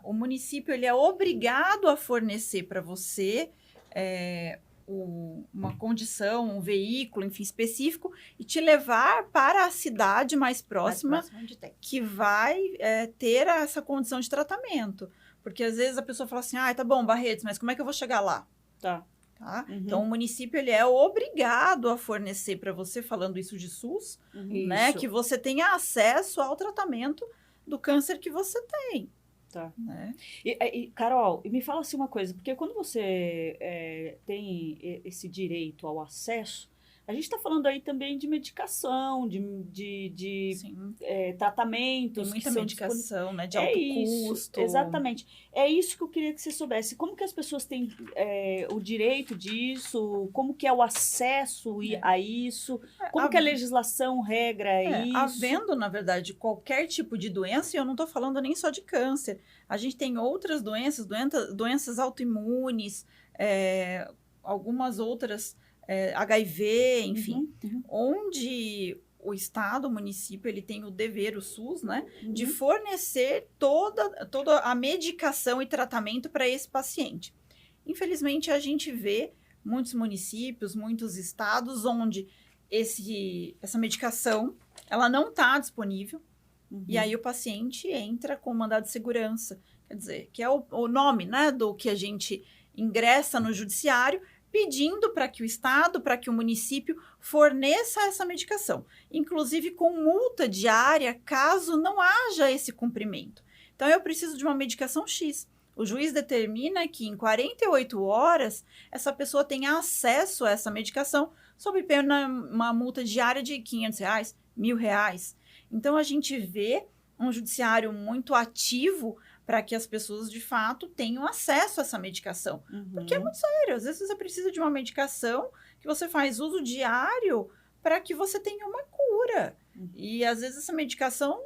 C: o município ele é obrigado a fornecer para você uma condição, um veículo, enfim, específico, e te levar para a cidade mais próxima
B: onde tem.
C: Que vai ter essa condição de tratamento. Porque às vezes a pessoa fala assim, tá bom, Barretos, mas como é que eu vou chegar lá?
A: Tá.
C: Então, o município ele é obrigado a fornecer para você, falando isso de SUS, né, que você tenha acesso ao tratamento do câncer que você tem.
A: Tá.
C: Né?
A: E, Carol, me fala assim uma coisa, porque quando você tem esse direito ao acesso, a gente está falando aí também de medicação, de tratamentos.
C: Tem muita medicação, né, de
A: alto
C: custo.
A: Exatamente. É isso que eu queria que você soubesse. Como que as pessoas têm o direito disso? Como que é o acesso a isso? Como que a legislação regra isso?
C: Havendo, na verdade, qualquer tipo de doença, e eu não estou falando nem só de câncer. A gente tem outras doenças autoimunes, algumas outras... HIV, enfim, onde o Estado, o município, ele tem o dever, o SUS, né, de fornecer toda a medicação e tratamento para esse paciente. Infelizmente, a gente vê muitos municípios, muitos estados, onde essa medicação, ela não está disponível, e aí o paciente entra com mandado de segurança, quer dizer, que é o nome, né, do que a gente ingressa no judiciário, pedindo para que o Estado, para que o município forneça essa medicação, inclusive com multa diária, caso não haja esse cumprimento. Então, eu preciso de uma medicação X. O juiz determina que em 48 horas essa pessoa tenha acesso a essa medicação sob pena uma multa diária de R$500, R$1.000. Então, a gente vê um judiciário muito ativo para que as pessoas, de fato, tenham acesso a essa medicação. Porque é muito sério. Às vezes, você precisa de uma medicação que você faz uso diário para que você tenha uma cura. E, às vezes, essa medicação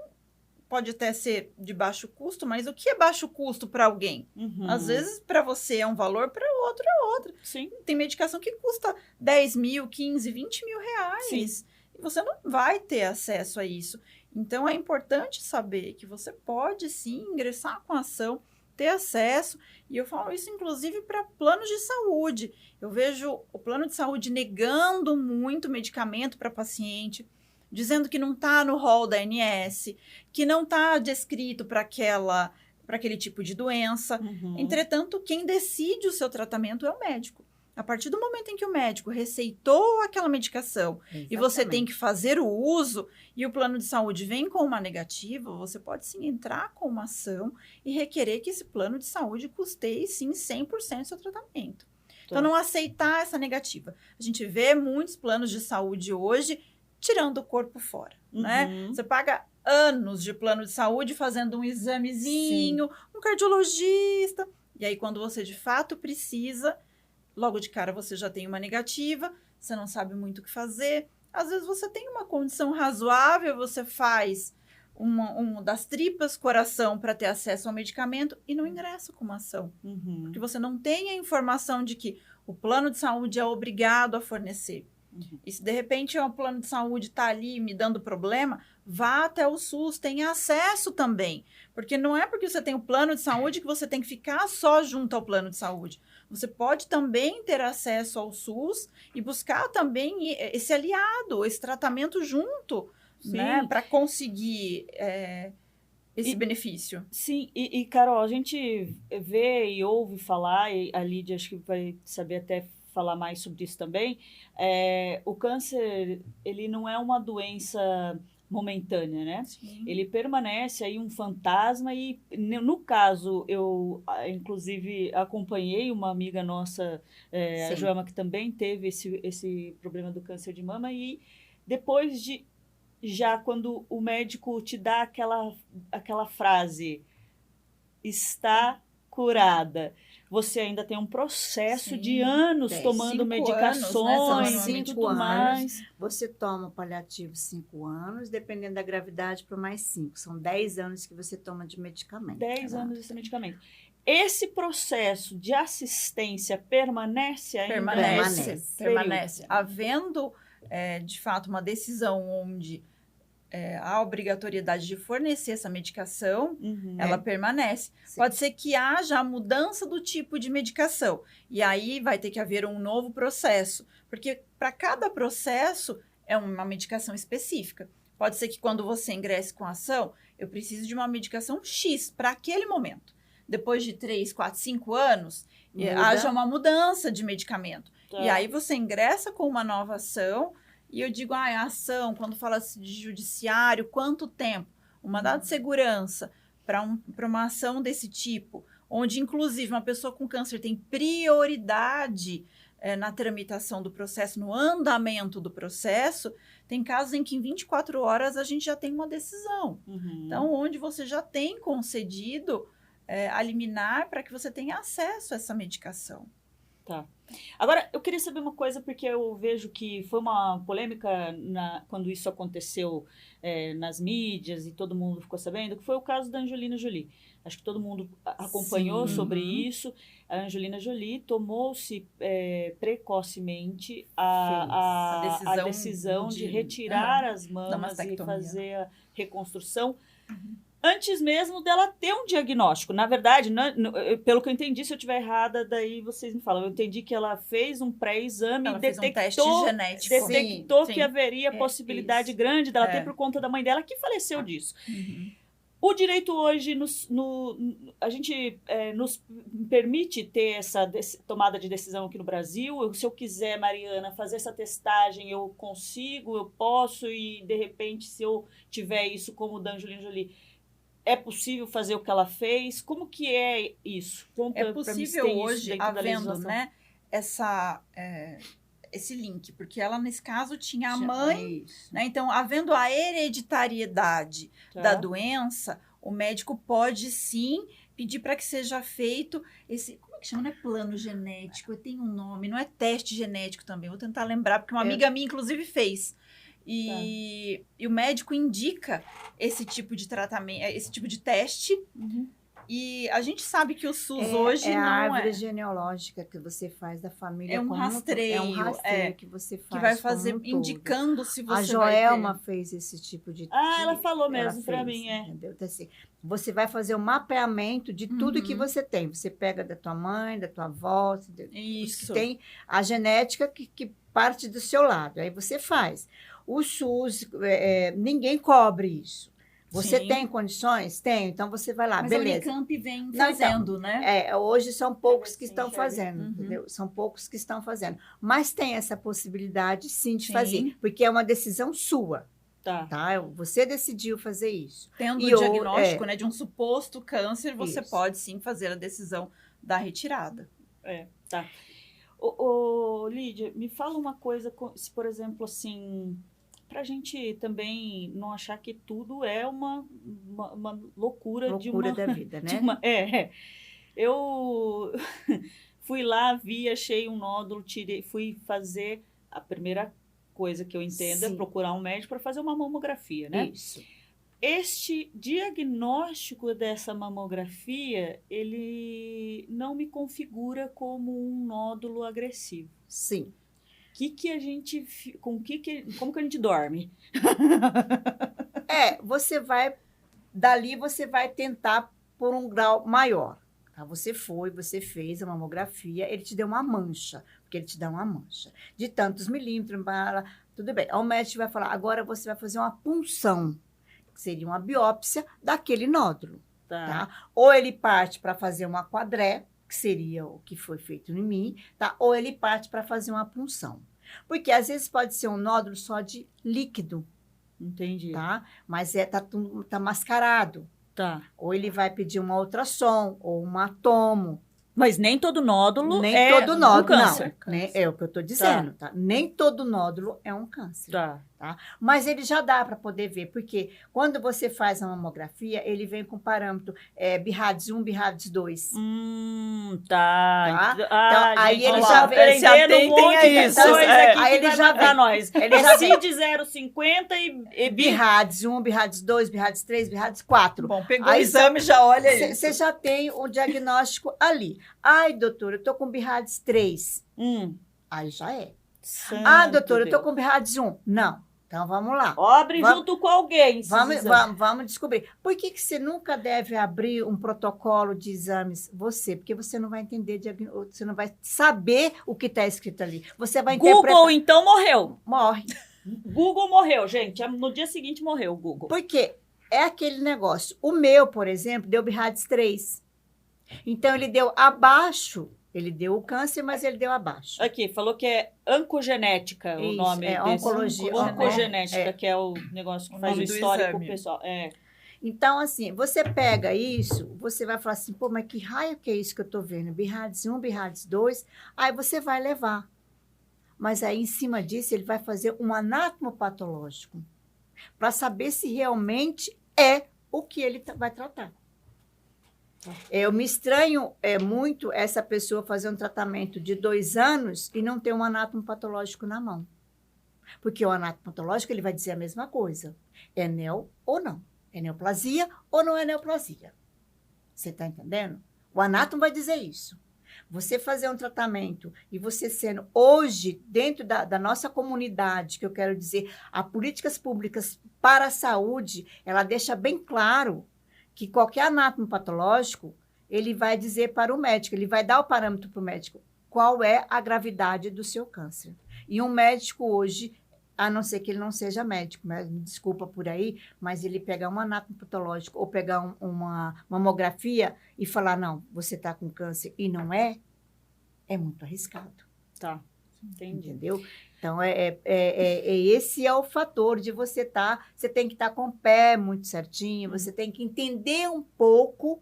C: pode até ser de baixo custo, mas o que é baixo custo para alguém? Às vezes, para você é um valor, para o outro é outro.
A: Sim.
B: Sim.
C: Tem medicação que custa 10 mil, 15, 20 mil reais. Sim. E você não vai ter acesso a isso. Então, é importante saber que você pode, sim, ingressar com a ação, ter acesso, e eu falo isso, inclusive, para planos de saúde. Eu vejo o plano de saúde negando muito medicamento para paciente, dizendo que não está no rol da ANS, que não está descrito para aquele tipo de doença. Entretanto, quem decide o seu tratamento é o médico. A partir do momento em que o médico receitou aquela medicação e você tem que fazer o uso e o plano de saúde vem com uma negativa, você pode sim entrar com uma ação e requerer que esse plano de saúde custeie sim 100% do seu tratamento. Então, não aceitar essa negativa. A gente vê muitos planos de saúde hoje tirando o corpo fora, né? Você paga anos de plano de saúde fazendo um examezinho, um cardiologista, e aí quando você de fato precisa... Logo de cara você já tem uma negativa, você não sabe muito o que fazer. Às vezes você tem uma condição razoável, você faz das tripas, coração, para ter acesso ao medicamento e não ingressa com uma ação.
A: Uhum.
C: Porque você não tem a informação de que o plano de saúde é obrigado a fornecer.
A: Uhum.
C: E se de repente o plano de saúde está ali me dando problema, vá até o SUS, tenha acesso também. Porque não é porque você tem o plano de saúde que você tem que ficar só junto ao plano de saúde. Você pode também ter acesso ao SUS e buscar também esse aliado, esse tratamento junto, né, para conseguir esse benefício.
A: Sim, e Carol, a gente vê e ouve falar, e a Lídia acho que vai saber até falar mais sobre isso também, o câncer, ele não é uma doença momentânea, né?
C: Sim.
A: Ele permanece aí um fantasma e, no caso, eu, inclusive, acompanhei uma amiga nossa, a Joelma, que também teve esse problema do câncer de mama e depois de, já quando o médico te dá aquela frase, está curada, você ainda tem um processo
C: Sim,
A: de anos tomando
C: 5
A: medicações
C: anos, né,
A: e tudo mais.
B: Você toma o paliativo 5 anos, dependendo da gravidade, por mais 5. São 10 anos que você toma de medicamento.
A: 10 anos desse medicamento. Esse processo de assistência permanece ainda?
C: Permanece. Havendo, de fato, uma decisão onde a obrigatoriedade de fornecer essa medicação, ela permanece.
B: Sim.
C: Pode ser que haja a mudança do tipo de medicação. E aí vai ter que haver um novo processo. Porque para cada processo é uma medicação específica. Pode ser que quando você ingresse com a ação, eu preciso de uma medicação X para aquele momento. Depois de 3, 4, 5 anos, haja uma mudança de medicamento.
A: Tá.
C: E aí você ingressa com uma nova ação. E eu digo, a ação, quando fala-se de judiciário, quanto tempo? Um mandado de segurança para uma ação desse tipo, onde, inclusive, uma pessoa com câncer tem prioridade na tramitação do processo, no andamento do processo, tem casos em que em 24 horas a gente já tem uma decisão. Então, onde você já tem concedido a liminar para que você tenha acesso a essa medicação.
A: Tá. Agora, eu queria saber uma coisa, porque eu vejo que foi uma polêmica quando isso aconteceu nas mídias e todo mundo ficou sabendo, que foi o caso da Angelina Jolie. Acho que todo mundo acompanhou sobre isso. A Angelina Jolie tomou-se precocemente a decisão de retirar as mamas e fazer a reconstrução. Antes mesmo dela ter um diagnóstico. Na verdade, pelo que eu entendi, se eu estiver errada, daí vocês me falam. Eu entendi que ela fez um pré-exame e
C: detectou um teste genético.
A: Detectou que haveria possibilidade grande dela ter por conta da mãe dela, que faleceu disso. O direito hoje, a gente nos permite ter essa tomada de decisão aqui no Brasil. Se eu quiser, Mariana, fazer essa testagem, eu consigo, eu posso, e de repente, se eu tiver isso como o da Angelina Jolie, é possível fazer o que ela fez? Como que é isso?
C: É possível hoje, havendo, né, esse link, porque ela, nesse caso, tinha a mãe, né? Então, havendo a hereditariedade da doença, o médico pode, sim, pedir para que seja feito esse... Como é que chama? Não é plano genético, tem um nome, não é teste genético também. Vou tentar lembrar, porque uma amiga minha, inclusive, fez. E o médico indica esse tipo de tratamento, esse tipo de teste. E a gente sabe que o SUS hoje não
B: a árvore genealógica que você faz da família.
C: É um rastreio.
B: É um rastreio que você faz.
C: Que vai fazer, indicando se você
B: a Joelma fez esse tipo de...
A: ela falou mesmo para mim,
B: Entendeu? Então, assim, você vai fazer um mapeamento de tudo que você tem. Você pega da tua mãe, da tua avó,
C: isso.
B: Que tem a genética que parte do seu lado. Aí você faz. O SUS, ninguém cobre isso. Você tem condições? Tem. Então, você vai lá,
C: mas
B: beleza.
C: A Unicamp vem fazendo, né?
B: Hoje são poucos que estão fazendo, entendeu? São poucos que estão fazendo. Mas tem essa possibilidade, sim, de fazer. Porque é uma decisão sua. Tá? Você decidiu fazer isso.
C: Tendo o diagnóstico, né, de um suposto câncer, você pode, sim, fazer a decisão da retirada.
A: Tá. Lídia, me fala uma coisa, se, por exemplo, assim... Para a gente também não achar que tudo é uma loucura
B: da vida, né?
A: Eu fui lá, achei um nódulo, fui fazer a primeira coisa que eu entendo é procurar um médico para fazer uma mamografia, né?
B: Isso.
A: este diagnóstico dessa mamografia, ele não me configura como um nódulo agressivo.
B: Sim.
A: Como que a gente dorme?
B: Dali você vai tentar por um grau maior. Tá? Você fez a mamografia, ele te deu uma mancha, porque ele te dá uma mancha de tantos milímetros, tudo bem. Aí o médico vai falar, agora você vai fazer uma punção, que seria uma biópsia daquele nódulo. Tá? Ou ele parte para fazer uma quadré, que seria o que foi feito em mim, tá? Ou ele parte para fazer uma punção. Porque às vezes pode ser um nódulo só de líquido.
A: Entendi.
B: Tá? Mas tá mascarado.
A: Tá.
B: Ou ele vai pedir uma ultrassom, ou um atomo.
A: Mas nem todo nódulo
B: todo nódulo,
A: câncer.
B: Não, é o que eu estou dizendo. Tá. Nem todo nódulo é um câncer.
A: Tá.
B: Mas ele já dá para poder ver, porque quando você faz a mamografia, ele vem com parâmetro BIRADS 1, BIRADS 2.
A: Tá.
B: Então, aí ele
A: já
B: já
A: vem aprendendo um monte de coisa aqui
B: aí ele já
A: para nós.
B: Ele já
A: CID 050 e
B: BIRADS 1, BIRADS 2, BIRADS 3, BIRADS 4.
C: Bom, pegou aí, o exame, já olha aí.
B: Você já tem o diagnóstico ali. Ai, doutora, eu tô com BIRADS 3. Aí já é. Doutora, eu tô com BIRADS 1. Não. Então, vamos lá.
A: Abre junto com alguém.
B: Vamos descobrir. Por que você nunca deve abrir um protocolo de exames? Porque você não vai entender, você não vai saber o que está escrito ali. Você vai interpretar.
A: Google, então, morreu.
B: Morre.
A: Google morreu, gente. No dia seguinte morreu o Google.
B: Por quê? É aquele negócio. O meu, por exemplo, deu BIRADS 3. Então, ele deu abaixo. Ele deu o câncer, mas ele deu abaixo.
A: Aqui, falou que é oncogenética o nome desse.
B: Oncologia.
A: Oncogenética, que é o negócio que faz o histórico pessoal.
B: Então, assim, você pega isso, você vai falar assim, pô, mas que raio que é isso que eu tô vendo? BIRADS 1, BIRADS 2, aí você vai levar. Mas aí, em cima disso, ele vai fazer um anatomopatológico para saber se realmente é o que ele vai tratar. Eu me estranho muito essa pessoa fazer um tratamento de 2 anos e não ter um anatomopatológico na mão. Porque o anatomopatológico ele vai dizer a mesma coisa. É neo ou não? É neoplasia ou não é neoplasia? Você está entendendo? O anátomo vai dizer isso. Você fazer um tratamento e você sendo hoje, dentro da nossa comunidade, que eu quero dizer, as políticas públicas para a saúde, ela deixa bem claro que qualquer anátomo patológico, ele vai dizer para o médico, ele vai dar o parâmetro para o médico, qual é a gravidade do seu câncer. E um médico hoje, a não ser que ele não seja médico, me desculpa por aí, mas ele pegar um anátomo patológico ou pegar uma mamografia e falar, não, você está com câncer e não é muito arriscado.
A: Tá, entendi.
B: Entendeu? Então, esse é o fator de você tem que estar com o pé muito certinho, você tem que entender um pouco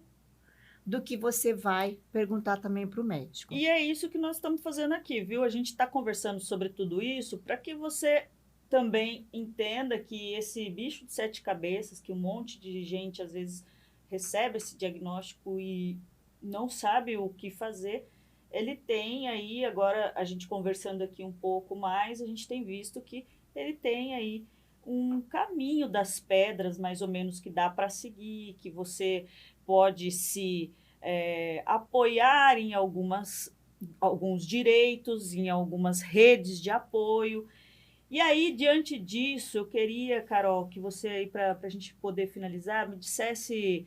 B: do que você vai perguntar também para o médico.
A: E é isso que nós estamos fazendo aqui, viu? A gente está conversando sobre tudo isso para que você também entenda que esse bicho de 7 cabeças, que um monte de gente às vezes recebe esse diagnóstico e não sabe o que fazer, ele tem aí, agora a gente conversando aqui um pouco mais, a gente tem visto que ele tem aí um caminho das pedras, mais ou menos, que dá para seguir, que você pode se apoiar em alguns direitos, em algumas redes de apoio. E aí, diante disso, eu queria, Carol, que você aí, para a gente poder finalizar, me dissesse...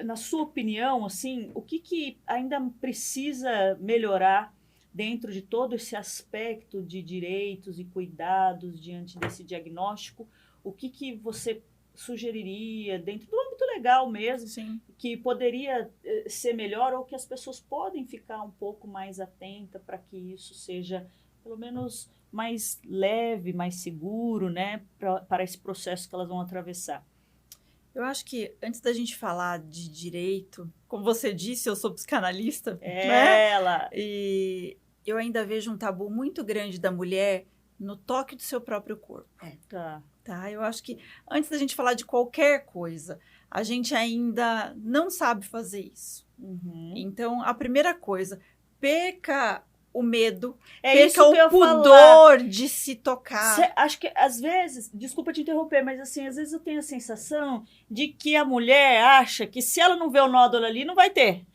A: na sua opinião, assim, o que ainda precisa melhorar dentro de todo esse aspecto de direitos e cuidados diante desse diagnóstico? O que você sugeriria dentro do âmbito legal mesmo,
C: sim,
A: que poderia ser melhor ou que as pessoas podem ficar um pouco mais atentas para que isso seja, pelo menos, mais leve, mais seguro, né, para esse processo que elas vão atravessar?
C: Eu acho que antes da gente falar de direito, como você disse, eu sou psicanalista, né?
A: Ela.
C: E eu ainda vejo um tabu muito grande da mulher no toque do seu próprio corpo. Tá? Eu acho que antes da gente falar de qualquer coisa, a gente ainda não sabe fazer isso.
A: Uhum.
C: Então, a primeira coisa, perca o medo,
A: Isso
C: perca
A: que eu ia
C: o pudor
A: falar.
C: de se tocar.
A: Acho que, às vezes, desculpa te interromper, mas assim, às vezes eu tenho a sensação de que a mulher acha que se ela não vê o nódulo ali, não vai ter.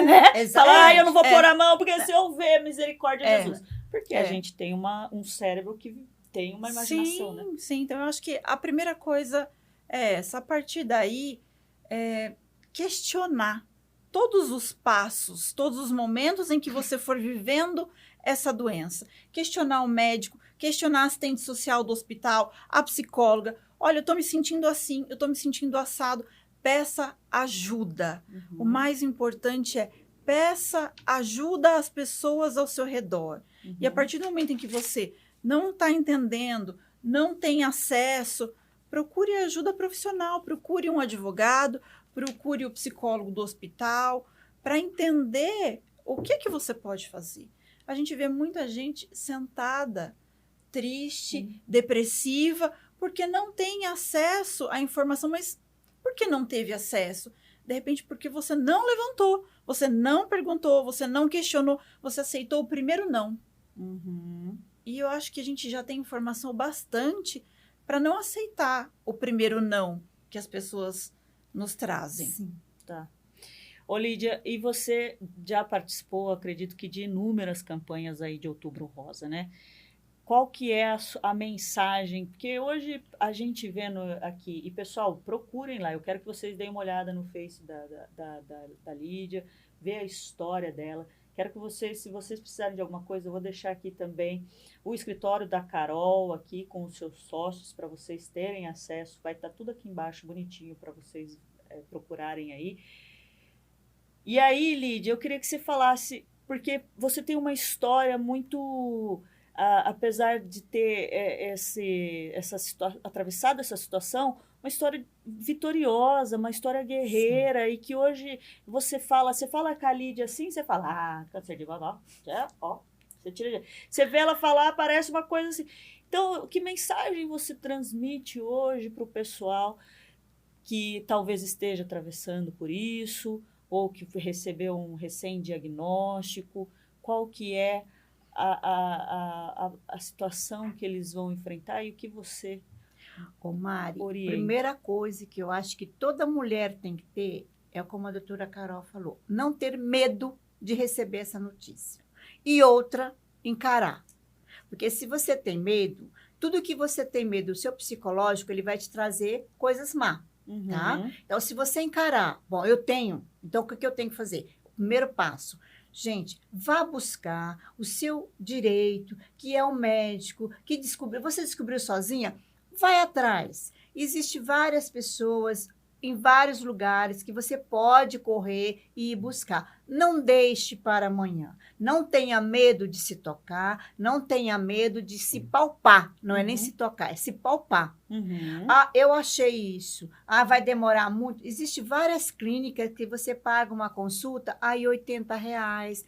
A: Né? Fala, eu não vou pôr a mão, porque se eu ver, misericórdia de Jesus. Porque a gente tem um cérebro que tem uma imaginação, né?
C: Sim, então eu acho que a primeira coisa é essa. A partir daí, questionar todos os passos, todos os momentos em que você for vivendo essa doença. Questionar o médico, questionar a assistente social do hospital, a psicóloga. Olha, eu estou me sentindo assim, eu estou me sentindo assado. Peça ajuda. O mais importante é peça ajuda às pessoas ao seu redor. E a partir do momento em que você não está entendendo, não tem acesso, procure ajuda profissional, procure um advogado, procure o psicólogo do hospital, para entender o que você pode fazer. A gente vê muita gente sentada, triste, depressiva, porque não tem acesso à informação. Mas por que não teve acesso? De repente, porque você não levantou, você não perguntou, você não questionou, você aceitou o primeiro não. E eu acho que a gente já tem informação bastante para não aceitar o primeiro não que as pessoas nos trazem.
B: Sim.
A: Tá. Ô, Lídia, e você já participou, acredito que, de inúmeras campanhas aí de Outubro Rosa, né? Qual que é a mensagem? Porque hoje a gente vendo aqui, e pessoal, procurem lá, eu quero que vocês deem uma olhada no Face da Lídia, ver a história dela. Quero que vocês, se vocês precisarem de alguma coisa, eu vou deixar aqui também o escritório da Carol, aqui com os seus sócios, para vocês terem acesso. Vai estar tudo aqui embaixo, bonitinho, para vocês procurarem aí. E aí, Lídia, eu queria que você falasse, porque você tem uma história muito... apesar de ter atravessado essa situação, uma história vitoriosa, uma história guerreira. Sim. E que hoje você fala com a Lídia assim, você fala, câncer de mama, você tira. Você vê ela falar, parece uma coisa assim. Então, que mensagem você transmite hoje para o pessoal que talvez esteja atravessando por isso, ou que recebeu um recém-diagnóstico? Qual que é a situação que eles vão enfrentar e o que você
B: Mari,
A: orienta?
B: Primeira coisa que eu acho que toda mulher tem que ter é como a doutora Carol falou, não ter medo de receber essa notícia. E outra, encarar. Porque se você tem medo, tudo que você tem medo, o seu psicológico, ele vai te trazer coisas má. Tá? Então, se você encarar, bom, eu tenho, então o que eu tenho que fazer? O primeiro passo, gente, vá buscar o seu direito, que é o médico, que descobriu. Você descobriu sozinha? Vai atrás. Existem várias pessoas em vários lugares que você pode correr e ir buscar. Não deixe para amanhã. Não tenha medo de se tocar, não tenha medo de se palpar. Não é nem se tocar, é se palpar. Eu achei isso. Vai demorar muito. Existem várias clínicas que você paga uma consulta, aí R$80.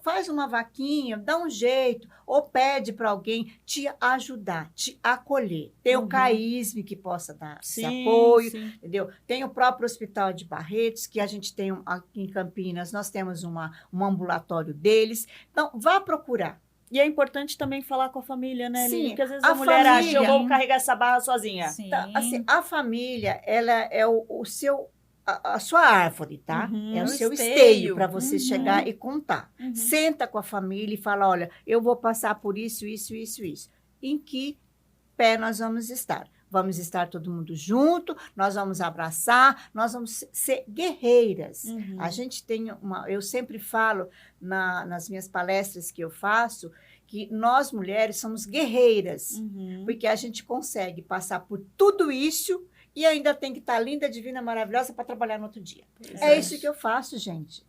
B: Faz uma vaquinha, dá um jeito, ou pede para alguém te ajudar, te acolher. Tem o CAISM que possa dar esse apoio, entendeu? Tem o próprio Hospital de Barretos, que a gente tem aqui em Campinas, nós temos um ambulatório deles. Então, vá procurar.
A: E é importante também falar com a família, né, Lídia? Porque às vezes a
B: mulher
A: acha, eu vou carregar essa barra sozinha.
C: Sim.
B: Então, assim, a família, ela é a sua árvore, tá? É o seu esteio para você chegar e contar. Senta com a família e fala, olha, eu vou passar por isso, isso, isso, isso. Em que pé nós vamos estar? Vamos estar todo mundo junto, nós vamos abraçar, nós vamos ser guerreiras. A gente tem eu sempre falo nas minhas palestras que eu faço, que nós mulheres somos guerreiras, porque a gente consegue passar por tudo isso e ainda tem que estar linda, divina, maravilhosa para trabalhar no outro dia. É isso que eu faço, gente.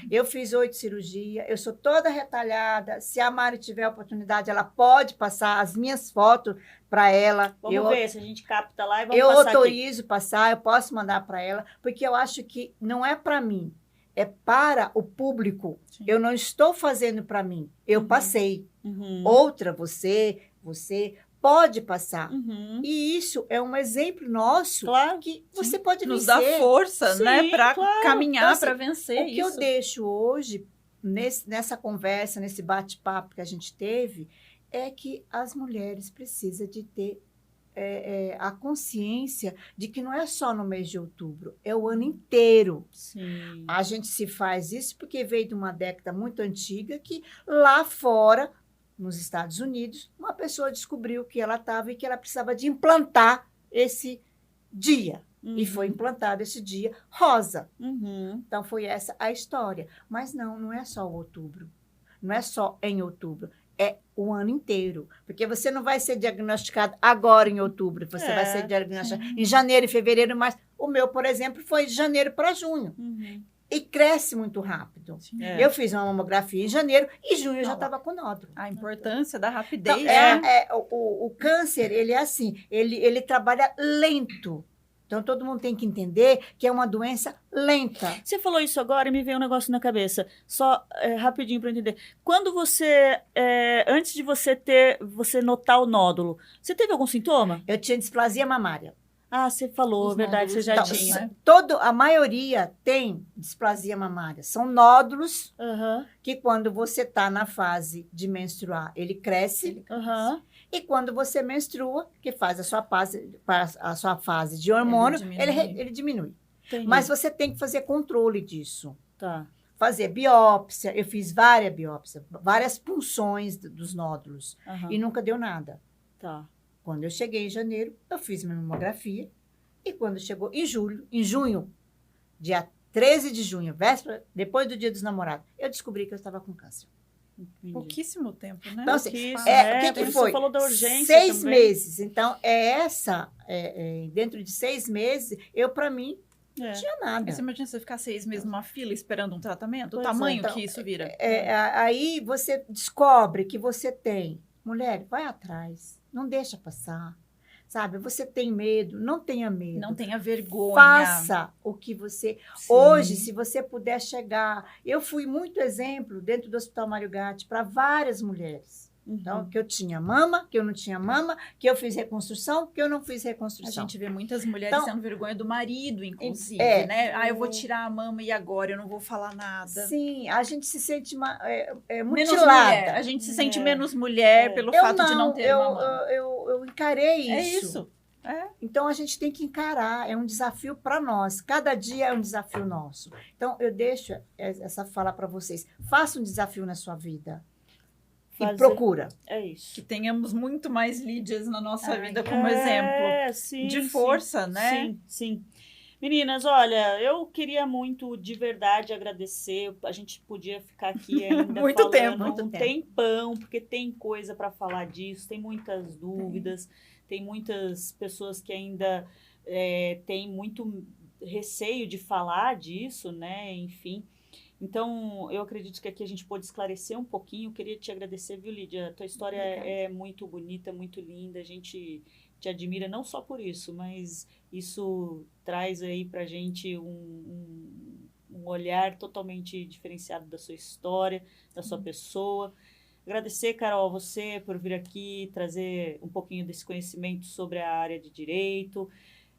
B: Eu fiz 8 cirurgias, eu sou toda retalhada. Se a Mari tiver a oportunidade, ela pode passar as minhas fotos para ela.
A: Vamos ver se a gente capta lá e vamos
B: passar
A: aqui. Eu
B: autorizo passar, eu posso mandar para ela, porque eu acho que não é para mim, é para o público. Sim. Eu não estou fazendo para mim, eu passei. Outra, você pode passar. E isso é um exemplo nosso,
A: claro,
B: que você pode
C: nos
B: vencer.
C: Nos dá força, né, para caminhar, então, assim, para vencer
B: o que eu deixo hoje nessa conversa, nesse bate-papo que a gente teve, é que as mulheres precisam de ter a consciência de que não é só no mês de outubro, é o ano inteiro.
A: Sim.
B: A gente se faz isso porque veio de uma década muito antiga que lá fora, nos Estados Unidos, uma pessoa descobriu que ela estava e que ela precisava de implantar esse dia. E foi implantado esse dia rosa. Então, foi essa a história. Mas não é só o outubro. Não é só em outubro. É o ano inteiro. Porque você não vai ser diagnosticado agora em outubro. Você vai ser diagnosticado em janeiro e fevereiro, mas o meu, por exemplo, foi de janeiro para junho. E cresce muito rápido. Eu fiz uma mamografia em janeiro e em junho eu já estava com nódulo.
C: A importância da rapidez.
B: Então, o câncer, ele é assim, ele trabalha lento. Então, todo mundo tem que entender que é uma doença lenta.
A: Você falou isso agora e me veio um negócio na cabeça. Só rapidinho para eu entender. Quando você, antes de você notar o nódulo, você teve algum sintoma?
B: Eu tinha displasia mamária.
A: Ah, você falou, verdade, você já
B: Então,
A: tinha.
C: né?
B: A maioria tem displasia mamária. São nódulos que, quando você está na fase de menstruar, ele cresce. E quando você menstrua, que faz a sua fase de hormônio, ele diminui.
A: Entendi.
B: Mas você tem que fazer controle disso.
A: Tá.
B: Fazer biópsia. Eu fiz várias biópsias, várias punções dos nódulos. E nunca deu nada.
A: Tá.
B: Quando eu cheguei em janeiro, eu fiz minha mamografia. E quando chegou em junho, dia 13 de junho, véspera, depois do Dia dos Namorados, eu descobri que eu estava com câncer.
A: Entendi.
C: Pouquíssimo tempo, né?
B: Então, assim,
A: Pouquíssimo,
B: o que
A: por isso
B: foi?
A: Você falou da urgência
B: 6
A: também.
B: meses. Então, dentro de 6 meses, para mim, não tinha nada.
C: Você imagina você ficar 6 meses numa fila esperando um tratamento?
A: Pois
C: O tamanho
B: então,
C: que isso vira.
B: Aí você descobre que você tem. Mulher, vai atrás. Não deixa passar. Sabe? Você tem medo, não tenha medo.
C: Não tenha vergonha.
B: Faça o que você...
A: Sim.
B: Hoje, se você puder chegar... Eu fui muito exemplo dentro do Hospital Mário Gatti para várias mulheres. Então, que eu tinha mama, que eu não tinha mama, que eu fiz reconstrução, que eu não fiz
C: A
B: reconstrução.
C: gente vê muitas mulheres
B: Então,
C: tendo vergonha do marido, inclusive,
B: é.
C: né? Ah, eu vou tirar a mama e agora eu não vou falar nada.
B: Sim, a gente se sente
C: Menos
B: mutilada.
C: mulher. A gente se sente menos mulher pelo fato de não ter uma mama.
B: Eu encarei
C: É
B: isso.
C: isso. É.
B: Então, a gente tem que encarar, é um desafio para nós. Cada dia é um desafio nosso. Então, eu deixo essa fala para vocês. Faça um desafio na sua vida. E procura.
A: É isso.
C: Que tenhamos muito mais Lídias na nossa vida como exemplo.
A: Sim,
C: de força, né?
A: Sim. Meninas, olha, eu queria muito, de verdade, agradecer. A gente podia ficar aqui ainda
C: Muito tempo,
A: um tempão, porque tem coisa para falar disso, tem muitas dúvidas, tem muitas pessoas que ainda têm muito receio de falar disso, né? Enfim. Então, eu acredito que aqui a gente pôde esclarecer um pouquinho. Eu queria te agradecer, viu, Lídia? A tua história é muito bonita, muito linda. A gente te admira não só por isso, mas isso traz aí pra gente um olhar totalmente diferenciado da sua história, da sua pessoa. Agradecer, Carol, a você por vir aqui trazer um pouquinho desse conhecimento sobre a área de direito,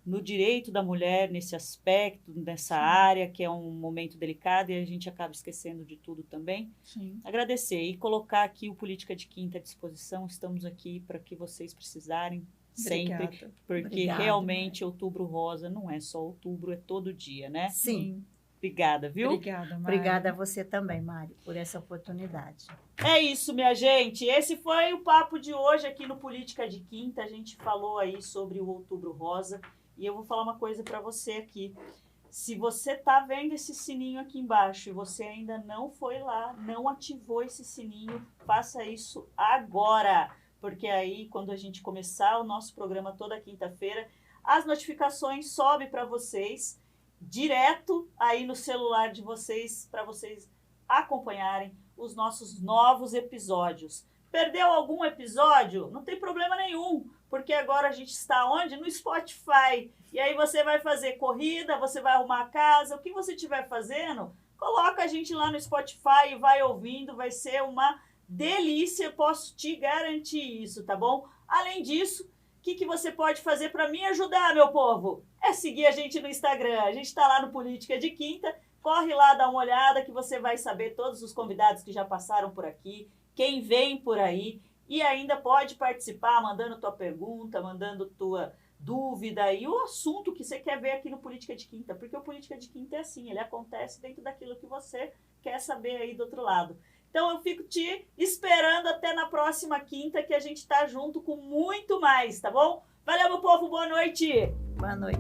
A: no direito da mulher, nesse aspecto, nessa área, que é um momento delicado e a gente acaba esquecendo de tudo também.
C: Sim.
A: Agradecer e colocar aqui o Política de Quinta à disposição. Estamos aqui para que vocês precisarem sempre,
C: Obrigada.
A: porque
B: Obrigada,
A: realmente Outubro Rosa não é só outubro, é todo dia, né?
B: Sim.
A: Obrigada, viu?
C: Obrigada, Mari.
B: Obrigada a você também, Mari, por essa oportunidade.
A: É isso, minha gente. Esse foi o papo de hoje aqui no Política de Quinta. A gente falou aí sobre o Outubro Rosa. E eu vou falar uma coisa para você aqui. Se você tá vendo esse sininho aqui embaixo e você ainda não foi lá, não ativou esse sininho, faça isso agora. Porque aí, quando a gente começar o nosso programa toda quinta-feira, as notificações sobem para vocês, direto aí no celular de vocês, para vocês acompanharem os nossos novos episódios. Perdeu algum episódio? Não tem problema nenhum, porque agora a gente está onde? No Spotify. E aí você vai fazer corrida, você vai arrumar a casa, o que você estiver fazendo, coloca a gente lá no Spotify e vai ouvindo, vai ser uma delícia, posso te garantir isso, tá bom? Além disso, o que você pode fazer para me ajudar, meu povo? É seguir a gente no Instagram. A gente está lá no Política de Quinta, corre lá, dá uma olhada que você vai saber todos os convidados que já passaram por aqui, quem vem por aí, e ainda pode participar mandando tua pergunta, mandando tua dúvida e o assunto que você quer ver aqui no Política de Quinta, porque o Política de Quinta é assim, ele acontece dentro daquilo que você quer saber aí do outro lado. Então eu fico te esperando até na próxima quinta, que a gente tá junto com muito mais, tá bom? Valeu, meu povo, boa noite!
B: Boa noite.